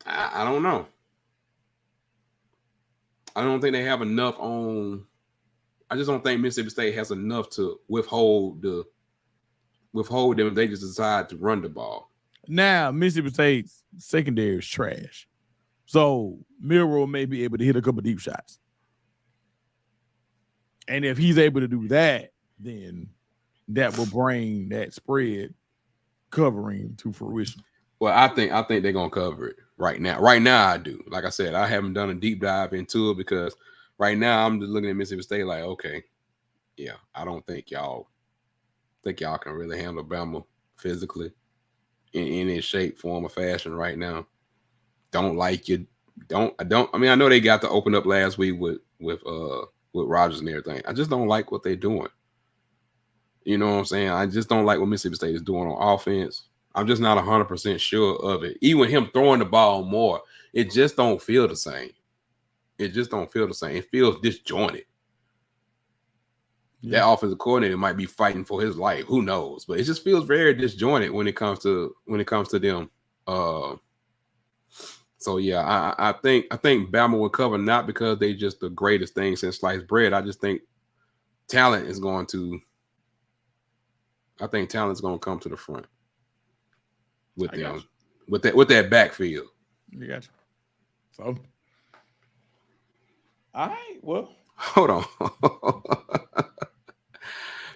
I don't know. I don't think they have enough on. I just don't think Mississippi State has enough to withhold them if they just decide to run the ball. Now, Mississippi State's secondary is trash. So Milroe may be able to hit a couple deep shots. And if he's able to do that, then that will bring that spread covering to fruition. Well, I think they're gonna cover it right now. Right now, I do. Like I said, I haven't done a deep dive into it because right now I'm just looking at Mississippi State like, okay, yeah, I don't think y'all can really handle Bama physically in any shape, form, or fashion right now. Don't like you. I mean, I know they got to open up last week with Rogers and everything. I just don't like what they're doing. You know what I'm saying? I just don't like what Mississippi State is doing on offense. I'm just not 100% sure of it. Even him throwing the ball more, it just don't feel the same. It just don't feel the same. It feels disjointed. Yeah. That offensive coordinator might be fighting for his life. Who knows? But it just feels very disjointed when it comes to them. So yeah, I think Bama will cover, not because they just the greatest thing since sliced bread. I just think talent is going to come to the front with them, with that backfield. You got you. So, all right. Well, hold on.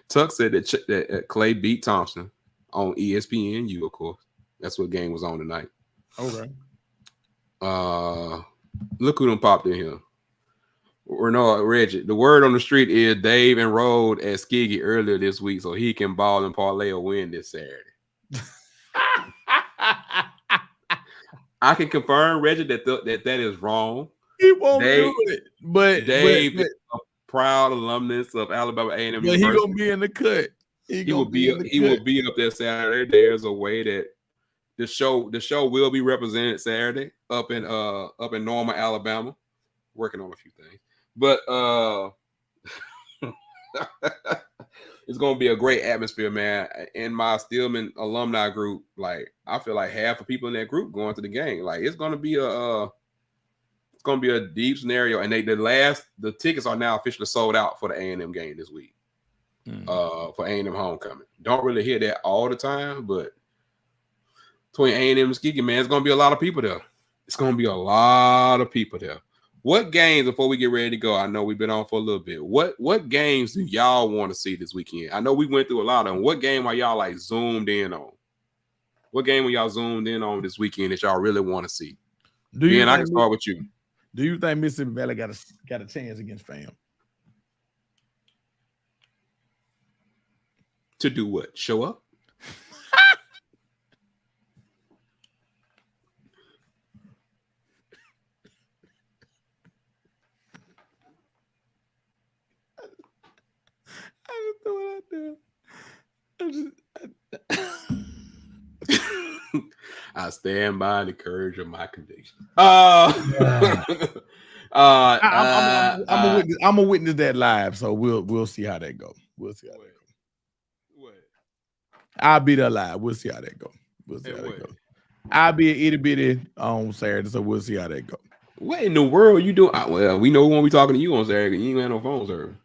Tuck said that Clay beat Thompson on ESPNU. Of course, that's what game was on tonight. Okay. Look who done popped in here. Or no, Reggie. The word on the street is Dave enrolled at Skiggy earlier this week, so he can ball and parlay a win this Saturday. I can confirm, Reggie, that is wrong. He won't do it, but Dave is a proud alumnus of Alabama A&M University. He gonna be in the cut. He will be up there Saturday. There's a way that the show will be represented Saturday up in Norma, Alabama. Working on a few things, but it's gonna be a great atmosphere, man. In my Stillman alumni group, like I feel like half of people in that group going to the game. Like it's gonna be a deep scenario, and the tickets are now officially sold out for the A&M game this week. For A&M homecoming. Don't really hear that all the time, but between A&M and Skiggy, man, it's gonna be a lot of people there. It's gonna be a lot of people there. What games, before we get ready to go, I know we've been on for a little bit. What games do y'all want to see this weekend? I know we went through a lot of them. What game are y'all like zoomed in on? What game are y'all zoomed in on this weekend that y'all really want to see? I can start with you. Do you think Mississippi Valley got a chance against FAM? To do what? Show up? I stand by the courage of my conviction. I'm a witness that live, so we'll see how that go. We'll see how that go. What? I'll be there live. We'll see how that go. We'll see how that go. I'll be at itty bitty on Saturday, so we'll see how that go. What in the world you doing? Well, we know we won't be talking to you on Saturday. You ain't got no phone service.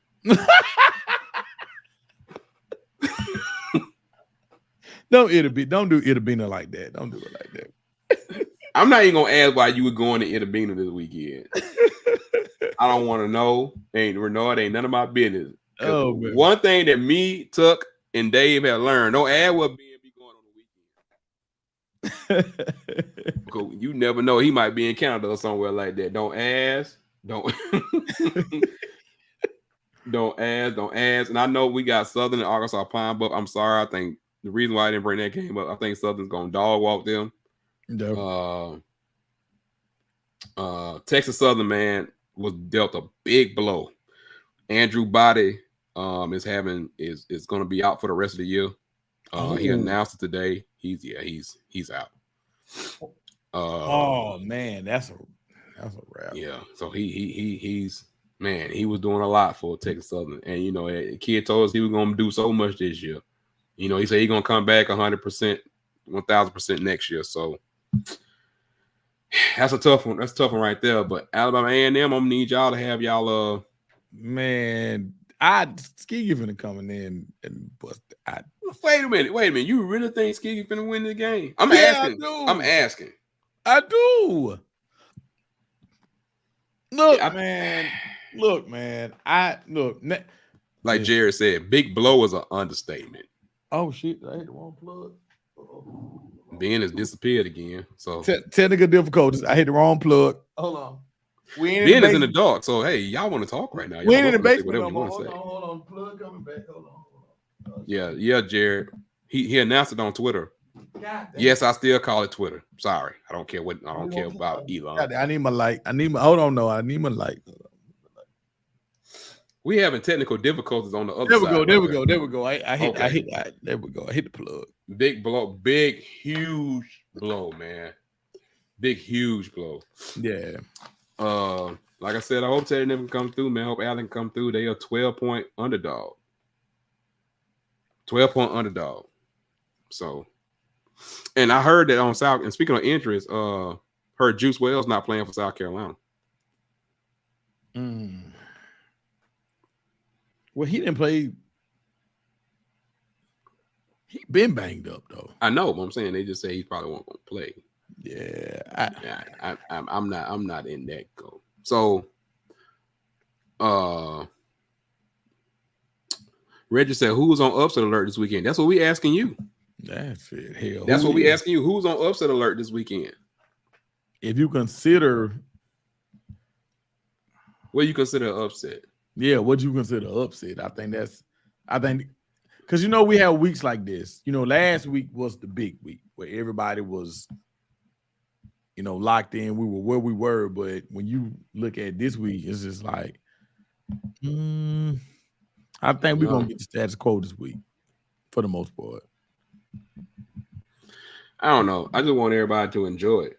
Don't do Itabina like that. Don't do it like that. I'm not even gonna ask why you were going to Itabina this weekend. I don't want to know. Ain't Renard, ain't none of my business. Oh, man. One thing that me, Tuck, and Dave have learned: don't ask what Ben be going on the weekend. Because you never know, he might be in Canada or somewhere like that. Don't ask. Don't don't ask. And I know we got Southern and Arkansas Pine Bluff. I'm sorry. I think the reason why I didn't bring that game up, I think Southern's gonna dog walk them. No. Texas Southern, man, was dealt a big blow. Andrew Body is going to be out for the rest of the year. He announced it today. He's out. Oh man, that's a wrap. Yeah, so he was doing a lot for Texas Southern, and the kid told us he was going to do so much this year. He said he's going to come back 100%, 1,000% next year. So that's a tough one. That's a tough one right there. But Alabama A&M, I'm gonna need y'all to have y'all. Man, Skiggy finna coming in and bust. Wait a minute. You really think Skiggy finna win the game? I'm asking. I do. Look, man. Like Jared said, big blow is an understatement. Oh shit! I hit the wrong plug. Ben has disappeared again. So technical difficulties. I hit the wrong plug. Hold on. Ben is in the dark. So hey, y'all want to talk right now? We ain't in the basement. Hold on. Plug coming back. Hold on. Yeah, Jared. He announced it on Twitter. Yes, I still call it Twitter. Sorry, I don't care about Elon. I need my light. Hold on. No, I need my light. We having technical difficulties on the other side. There we go. I hit the plug. Big blow, big huge blow, man. Big huge blow. Yeah. Like I said, I hope Teddy never come through, man. I hope Allen come through. They are 12-point underdog. 12-point underdog. So, and I heard that on South. And speaking of interest, heard Juice Wells not playing for South Carolina. Well, he didn't play. He been banged up though. I know, but I'm saying they just say he probably won't gonna play. Yeah, I'm not in that go. So, Reggie said, "Who's on upset alert this weekend?" That's what we asking you. That's it. Hell, that's what we asking you. Who's on upset alert this weekend? If you consider, what you consider upset? Yeah, what you consider upset? I think because we have weeks like this. Last week was the big week where everybody was, locked in. We were where we were, but when you look at this week, it's just like, I think we're gonna get the status quo this week for the most part. I don't know. I just want everybody to enjoy it.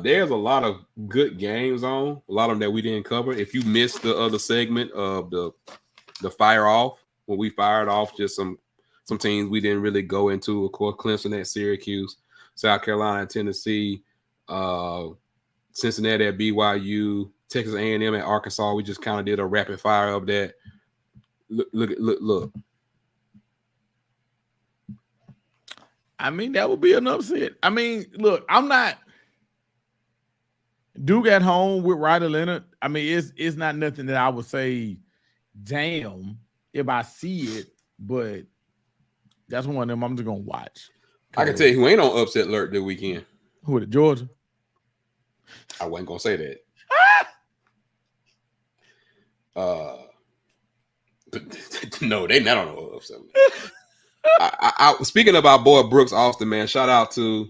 There's a lot of good games on, a lot of them that we didn't cover. If you missed the other segment of the fire off, when we fired off just some teams we didn't really go into, of course, Clemson at Syracuse, South Carolina at Tennessee, Cincinnati at BYU, Texas A&M at Arkansas. We just kind of did a rapid fire of that. Look. I mean, that would be an upset. I mean, look, I'm not Duke at home with Ryder Leonard. I mean, it's not nothing that I would say, damn, if I see it, but that's one of them I'm just gonna watch. I can tell you who ain't on upset alert this weekend. Who it? Georgia. I wasn't gonna say that. But no, they not on no upset. I speaking of our boy Brooks Austin, man, shout out to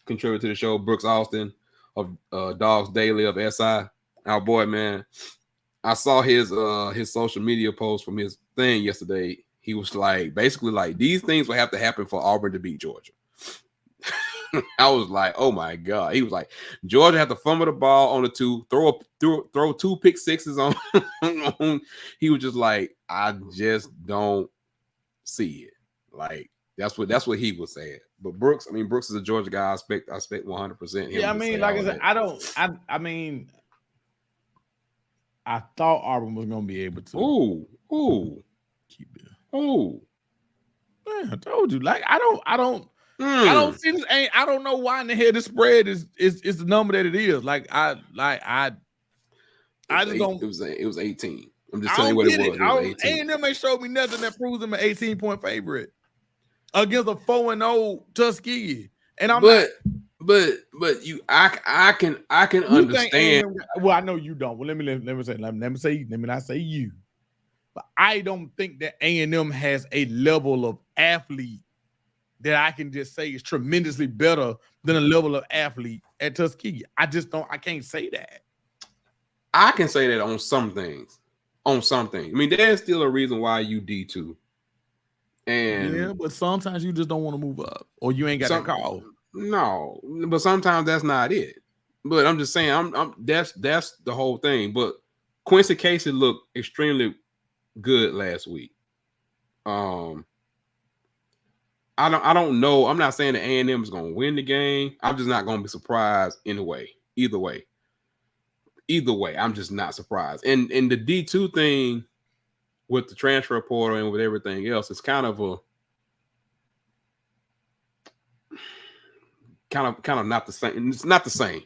contributor to the show, Brooks Austin of Dogs Daily of SI. Our boy, man. I saw his social media post from his thing yesterday. He was like, basically like, these things will have to happen for Auburn to beat Georgia. I was like, oh my God. He was like, Georgia had to fumble the ball on the 2, throw 2 pick sixes on. He was just like, I just don't see it. Like that's what he was saying. But Brooks is a Georgia guy. I expect 100% him. Yeah, I to mean, say like I all said, that. I mean, I thought Auburn was gonna be able to Ooh. keep it. Ooh. Man, I told you. Like I don't see this. I don't know why in the hell the spread is the number that it is. I just don't. It was 18. I'm just I telling you don't what it get it. was. It was 18. A&M ain't showed me nothing that proves them an 18-point favorite against a 4-0 Tuskegee. And I'm but not. I can You think understand. A&M? Well, I know you don't. Well, let me not say you. But I don't think that A&M has a level of athlete that I can just say is tremendously better than a level of athlete at Tuskegee. I can't say that. I can say that on some things. I mean, there's still a reason why you D2. And yeah, but sometimes you just don't want to move up, or you ain't got that call. No, but sometimes that's not it. But I'm just saying, that's the whole thing. But Quincy Casey looked extremely good last week. I don't know. I'm not saying that A&M is going to win the game. I'm just not going to be surprised either way. I'm just not surprised. And the D2 thing with the transfer portal and with everything else, it's kind of not the same. It's not the same.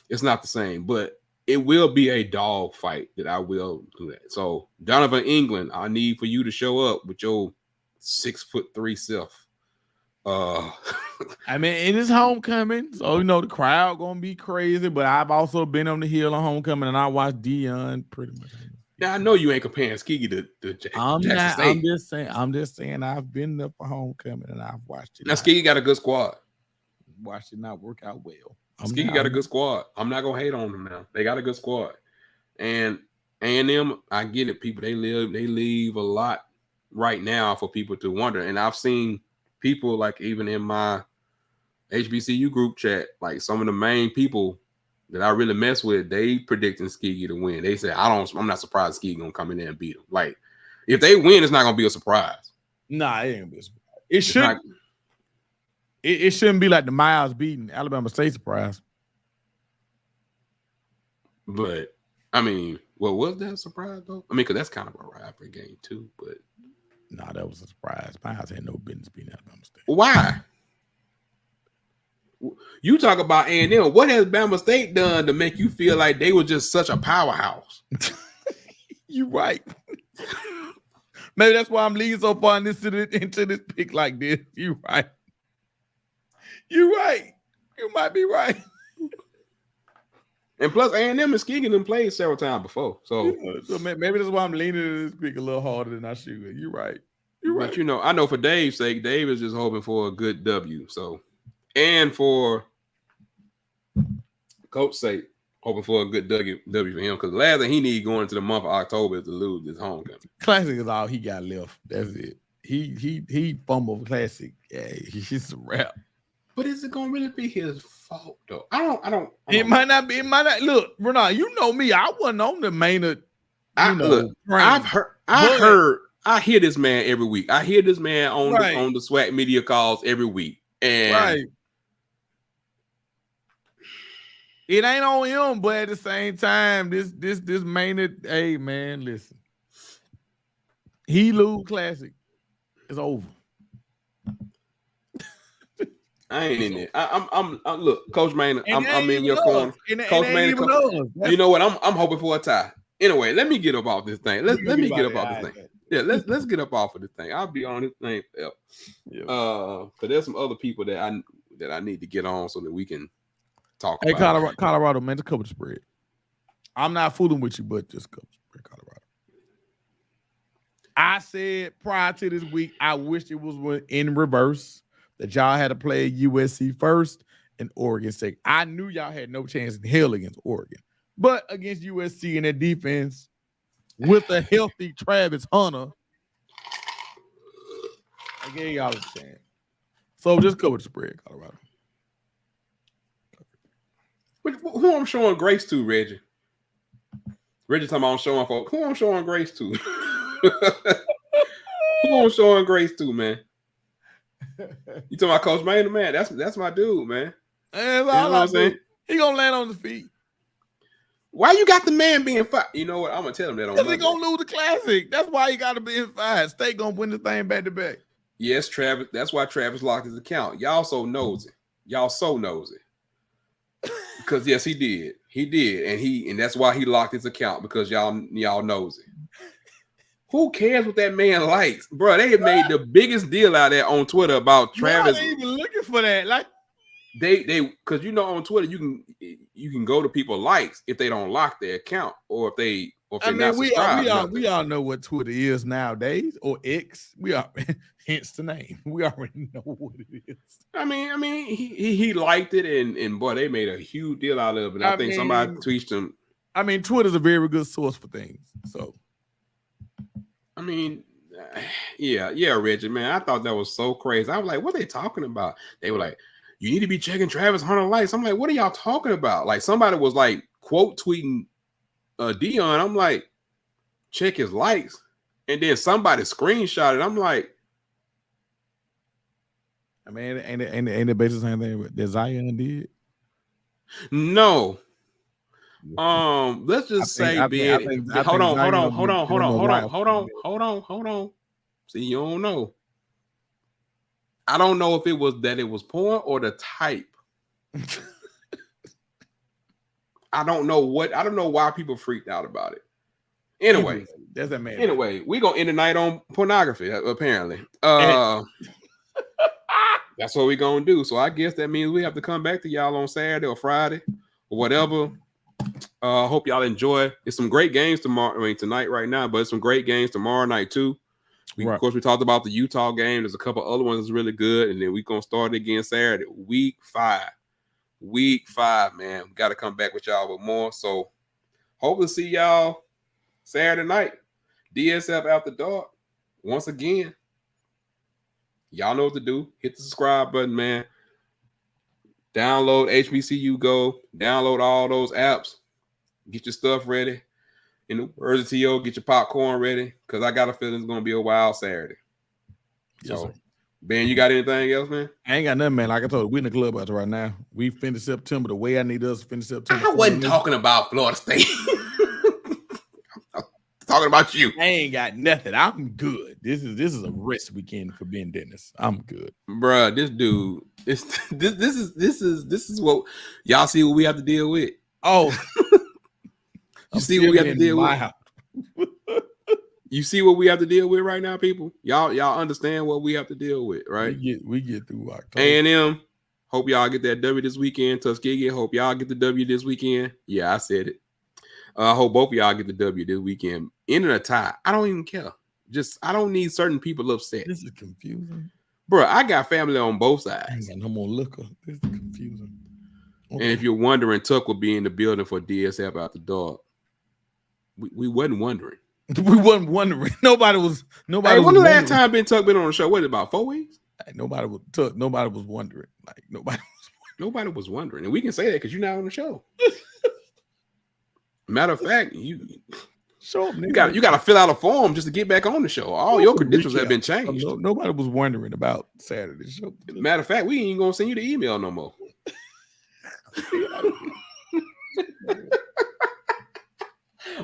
It's not the same, but it will be a dog fight that I will do that. So Donovan England, I need for you to show up with your 6'3" self. I mean, it is homecoming, so the crowd gonna be crazy. But I've also been on the hill on homecoming, and I watched Dion pretty much. Now I know you ain't comparing Skiggy to Jackson State. I'm just saying I've been there for homecoming, and I've watched it. Now Skiggy got a good squad. Watched it not work out well. Skiggy got a good squad. I'm not gonna hate on them now. They got a good squad, and A&M, I get it. People they leave a lot right now for people to wonder, and I've seen people like even in my HBCU group chat, like some of the main people that I really mess with, they predicting Skiggy to win. They say I'm not surprised Skiggy gonna come in there and beat them. Like if they win, it's not gonna be a surprise. Nah, it ain't gonna be a surprise. It should. It shouldn't be like the Miles beating Alabama State surprise. But I mean, what was that surprise though? I mean, because that's kind of a rivalry game too. But nah, that was a surprise. Miles had no business beating Alabama State. Why? You talk about A&M. What has Bama State done to make you feel like they were just such a powerhouse? You right. Maybe that's why I'm leading so far into this pick like this. You right. You right. You might be right. And plus, A&M and Skiggy them played several times before. So maybe that's why I'm leaning into this pick a little harder than I should. You're right. But I know for Dave's sake, Dave is just hoping for a good W. So, and for Coach's sake, hoping for a good W for him. Because the last thing he needs going into the month of October is to lose this homecoming. Classic is all he got left. That's it. He fumbled Classic. Yeah, he's a rap. But is it gonna really be his fault though? I don't. It might not be. It might not. Look, Renard, you know me. I wasn't on the main. I hear this man every week. I hear this man on the SWAC media calls every week, and it ain't on him. But at the same time, this main. Hey man, listen. He lose Classic. It's over. I ain't in it. I'm look, Coach Maynard. I'm in your corner. Coach Maynard. You know what? I'm hoping for a tie. Anyway, let me get up off this thing. Let me get up off this thing. Yeah, let's get up off of this thing. I'll be on this thing. Because there's some other people that I need to get on so that we can talk. Hey, Colorado, man, just cover the spread. I'm not fooling with you, but just cover the spread, Colorado. I said prior to this week, I wish it was in reverse. That y'all had to play USC first and Oregon second. I knew y'all had no chance in hell against Oregon. But against USC and their defense, with a healthy Travis Hunter, I gave y'all a chance. So just cover the spread, Colorado. Who I'm showing grace to, Reggie? Reggie talking about I'm showing folks. Who I'm showing grace to? Who I'm showing grace to, man? You talking about Coach Maynard, man? That's my dude, man. That's all you know what I'm saying? He gonna land on his feet. Why you got the man being fired? You know what? I'm gonna tell him that on Monday. He gonna lose the classic. That's why he gotta be fired. State gonna win the thing back to back. Yes, Travis. That's why Travis locked his account. Y'all so nosy. Y'all so nosy. Because yes, he did. He did, and that's why he locked his account because y'all nosy. Who cares what that man likes, bro? They have made the biggest deal out there on Twitter about Travis. Why are they even looking for that? Like they because on Twitter you can go to people likes if they don't lock their account or if they not subscribed. We all know what Twitter is nowadays or X. We are hence the name. We already know what it is. I mean he liked it and boy they made a huge deal out of it. I think somebody tweeted him. I mean Twitter's a very good source for things. So I mean, yeah, Reggie, man. I thought that was so crazy. I was like, what are they talking about? They were like, you need to be checking Travis Hunter likes. I'm like, what are y'all talking about? Like somebody was like quote tweeting Dion. I'm like, check his likes. And then somebody screenshot it. I'm like, I mean, ain't it basically the same thing that Zion did? No. Let's just say, hold on. See, you don't know. I don't know if it was that it was porn or the type. I don't know why people freaked out about it. Anyway, that's that man. Anyway, we gonna end the night on pornography, apparently. That's what we gonna do. So I guess that means we have to come back to y'all on Saturday or Friday or whatever. Hope y'all enjoy. It's some great games tonight right now, but it's some great games tomorrow night too. Of course, we talked about the Utah game. There's a couple other ones that's really good, and then we're gonna start it again Saturday, week 5. Week 5, man. We got to come back with y'all with more. So hope to see y'all Saturday night. DSF After Dark. Once again, y'all know what to do. Hit the subscribe button, man. Download HBCU Go. Download all those apps. Get your stuff ready. In the words of T.O., get your popcorn ready because I got a feeling it's going to be a wild Saturday. Yes, so, sir. Ben, you got anything else, man? I ain't got nothing, man. Like I told you, we in the clubhouse right now. We finished September the way I need us to finish September. I wasn't talking about Florida State. I'm talking about you. I ain't got nothing. I'm good. This is a rest weekend for Ben Dennis. I'm good, bruh. This dude, this is what y'all see what we have to deal with. Oh, you see what we have to deal with. You see what we have to deal with right now, people. Y'all understand what we have to deal with, right? We get through October. A&M. Hope y'all get that W this weekend. Tuskegee. Hope y'all get the W this weekend. Yeah, I said it. I hope both of y'all get the W this weekend. In a tie. I don't even care. I don't need certain people upset. This is confusing. Bro, I got family on both sides. I ain't got no more liquor. This is confusing. Okay. And if you're wondering, Tuck will be in the building for DSF After Dark. We wasn't wondering. We wasn't wondering. Nobody was. Hey, when the last time Tuck been on the show? What, about 4 weeks? Nobody was wondering. Like nobody was wondering, and we can say that because you're not on the show. Matter of fact, you got to fill out a form just to get back on the show. All your credentials have been changed. Nobody was wondering about Saturday's show. Matter of fact, we ain't gonna send you the email no more.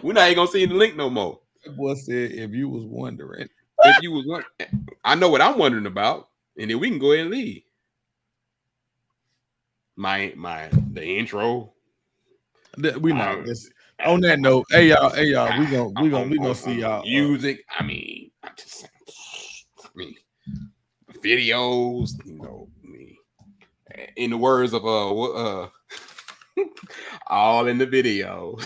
We're not even gonna send you the link no more. Boy said, if you was wondering, I know what I'm wondering about, and then we can go ahead and leave. The intro. We know this. On that note, hey y'all, we gonna see y'all. Music, videos, in the words of all in the video.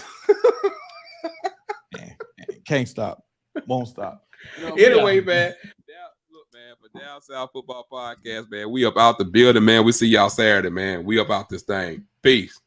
Can't stop, won't stop. Anyway, man. Look, man, for Down South Football Podcast, man, we up out the building, man. We see y'all Saturday, man. We up out this thing. Peace.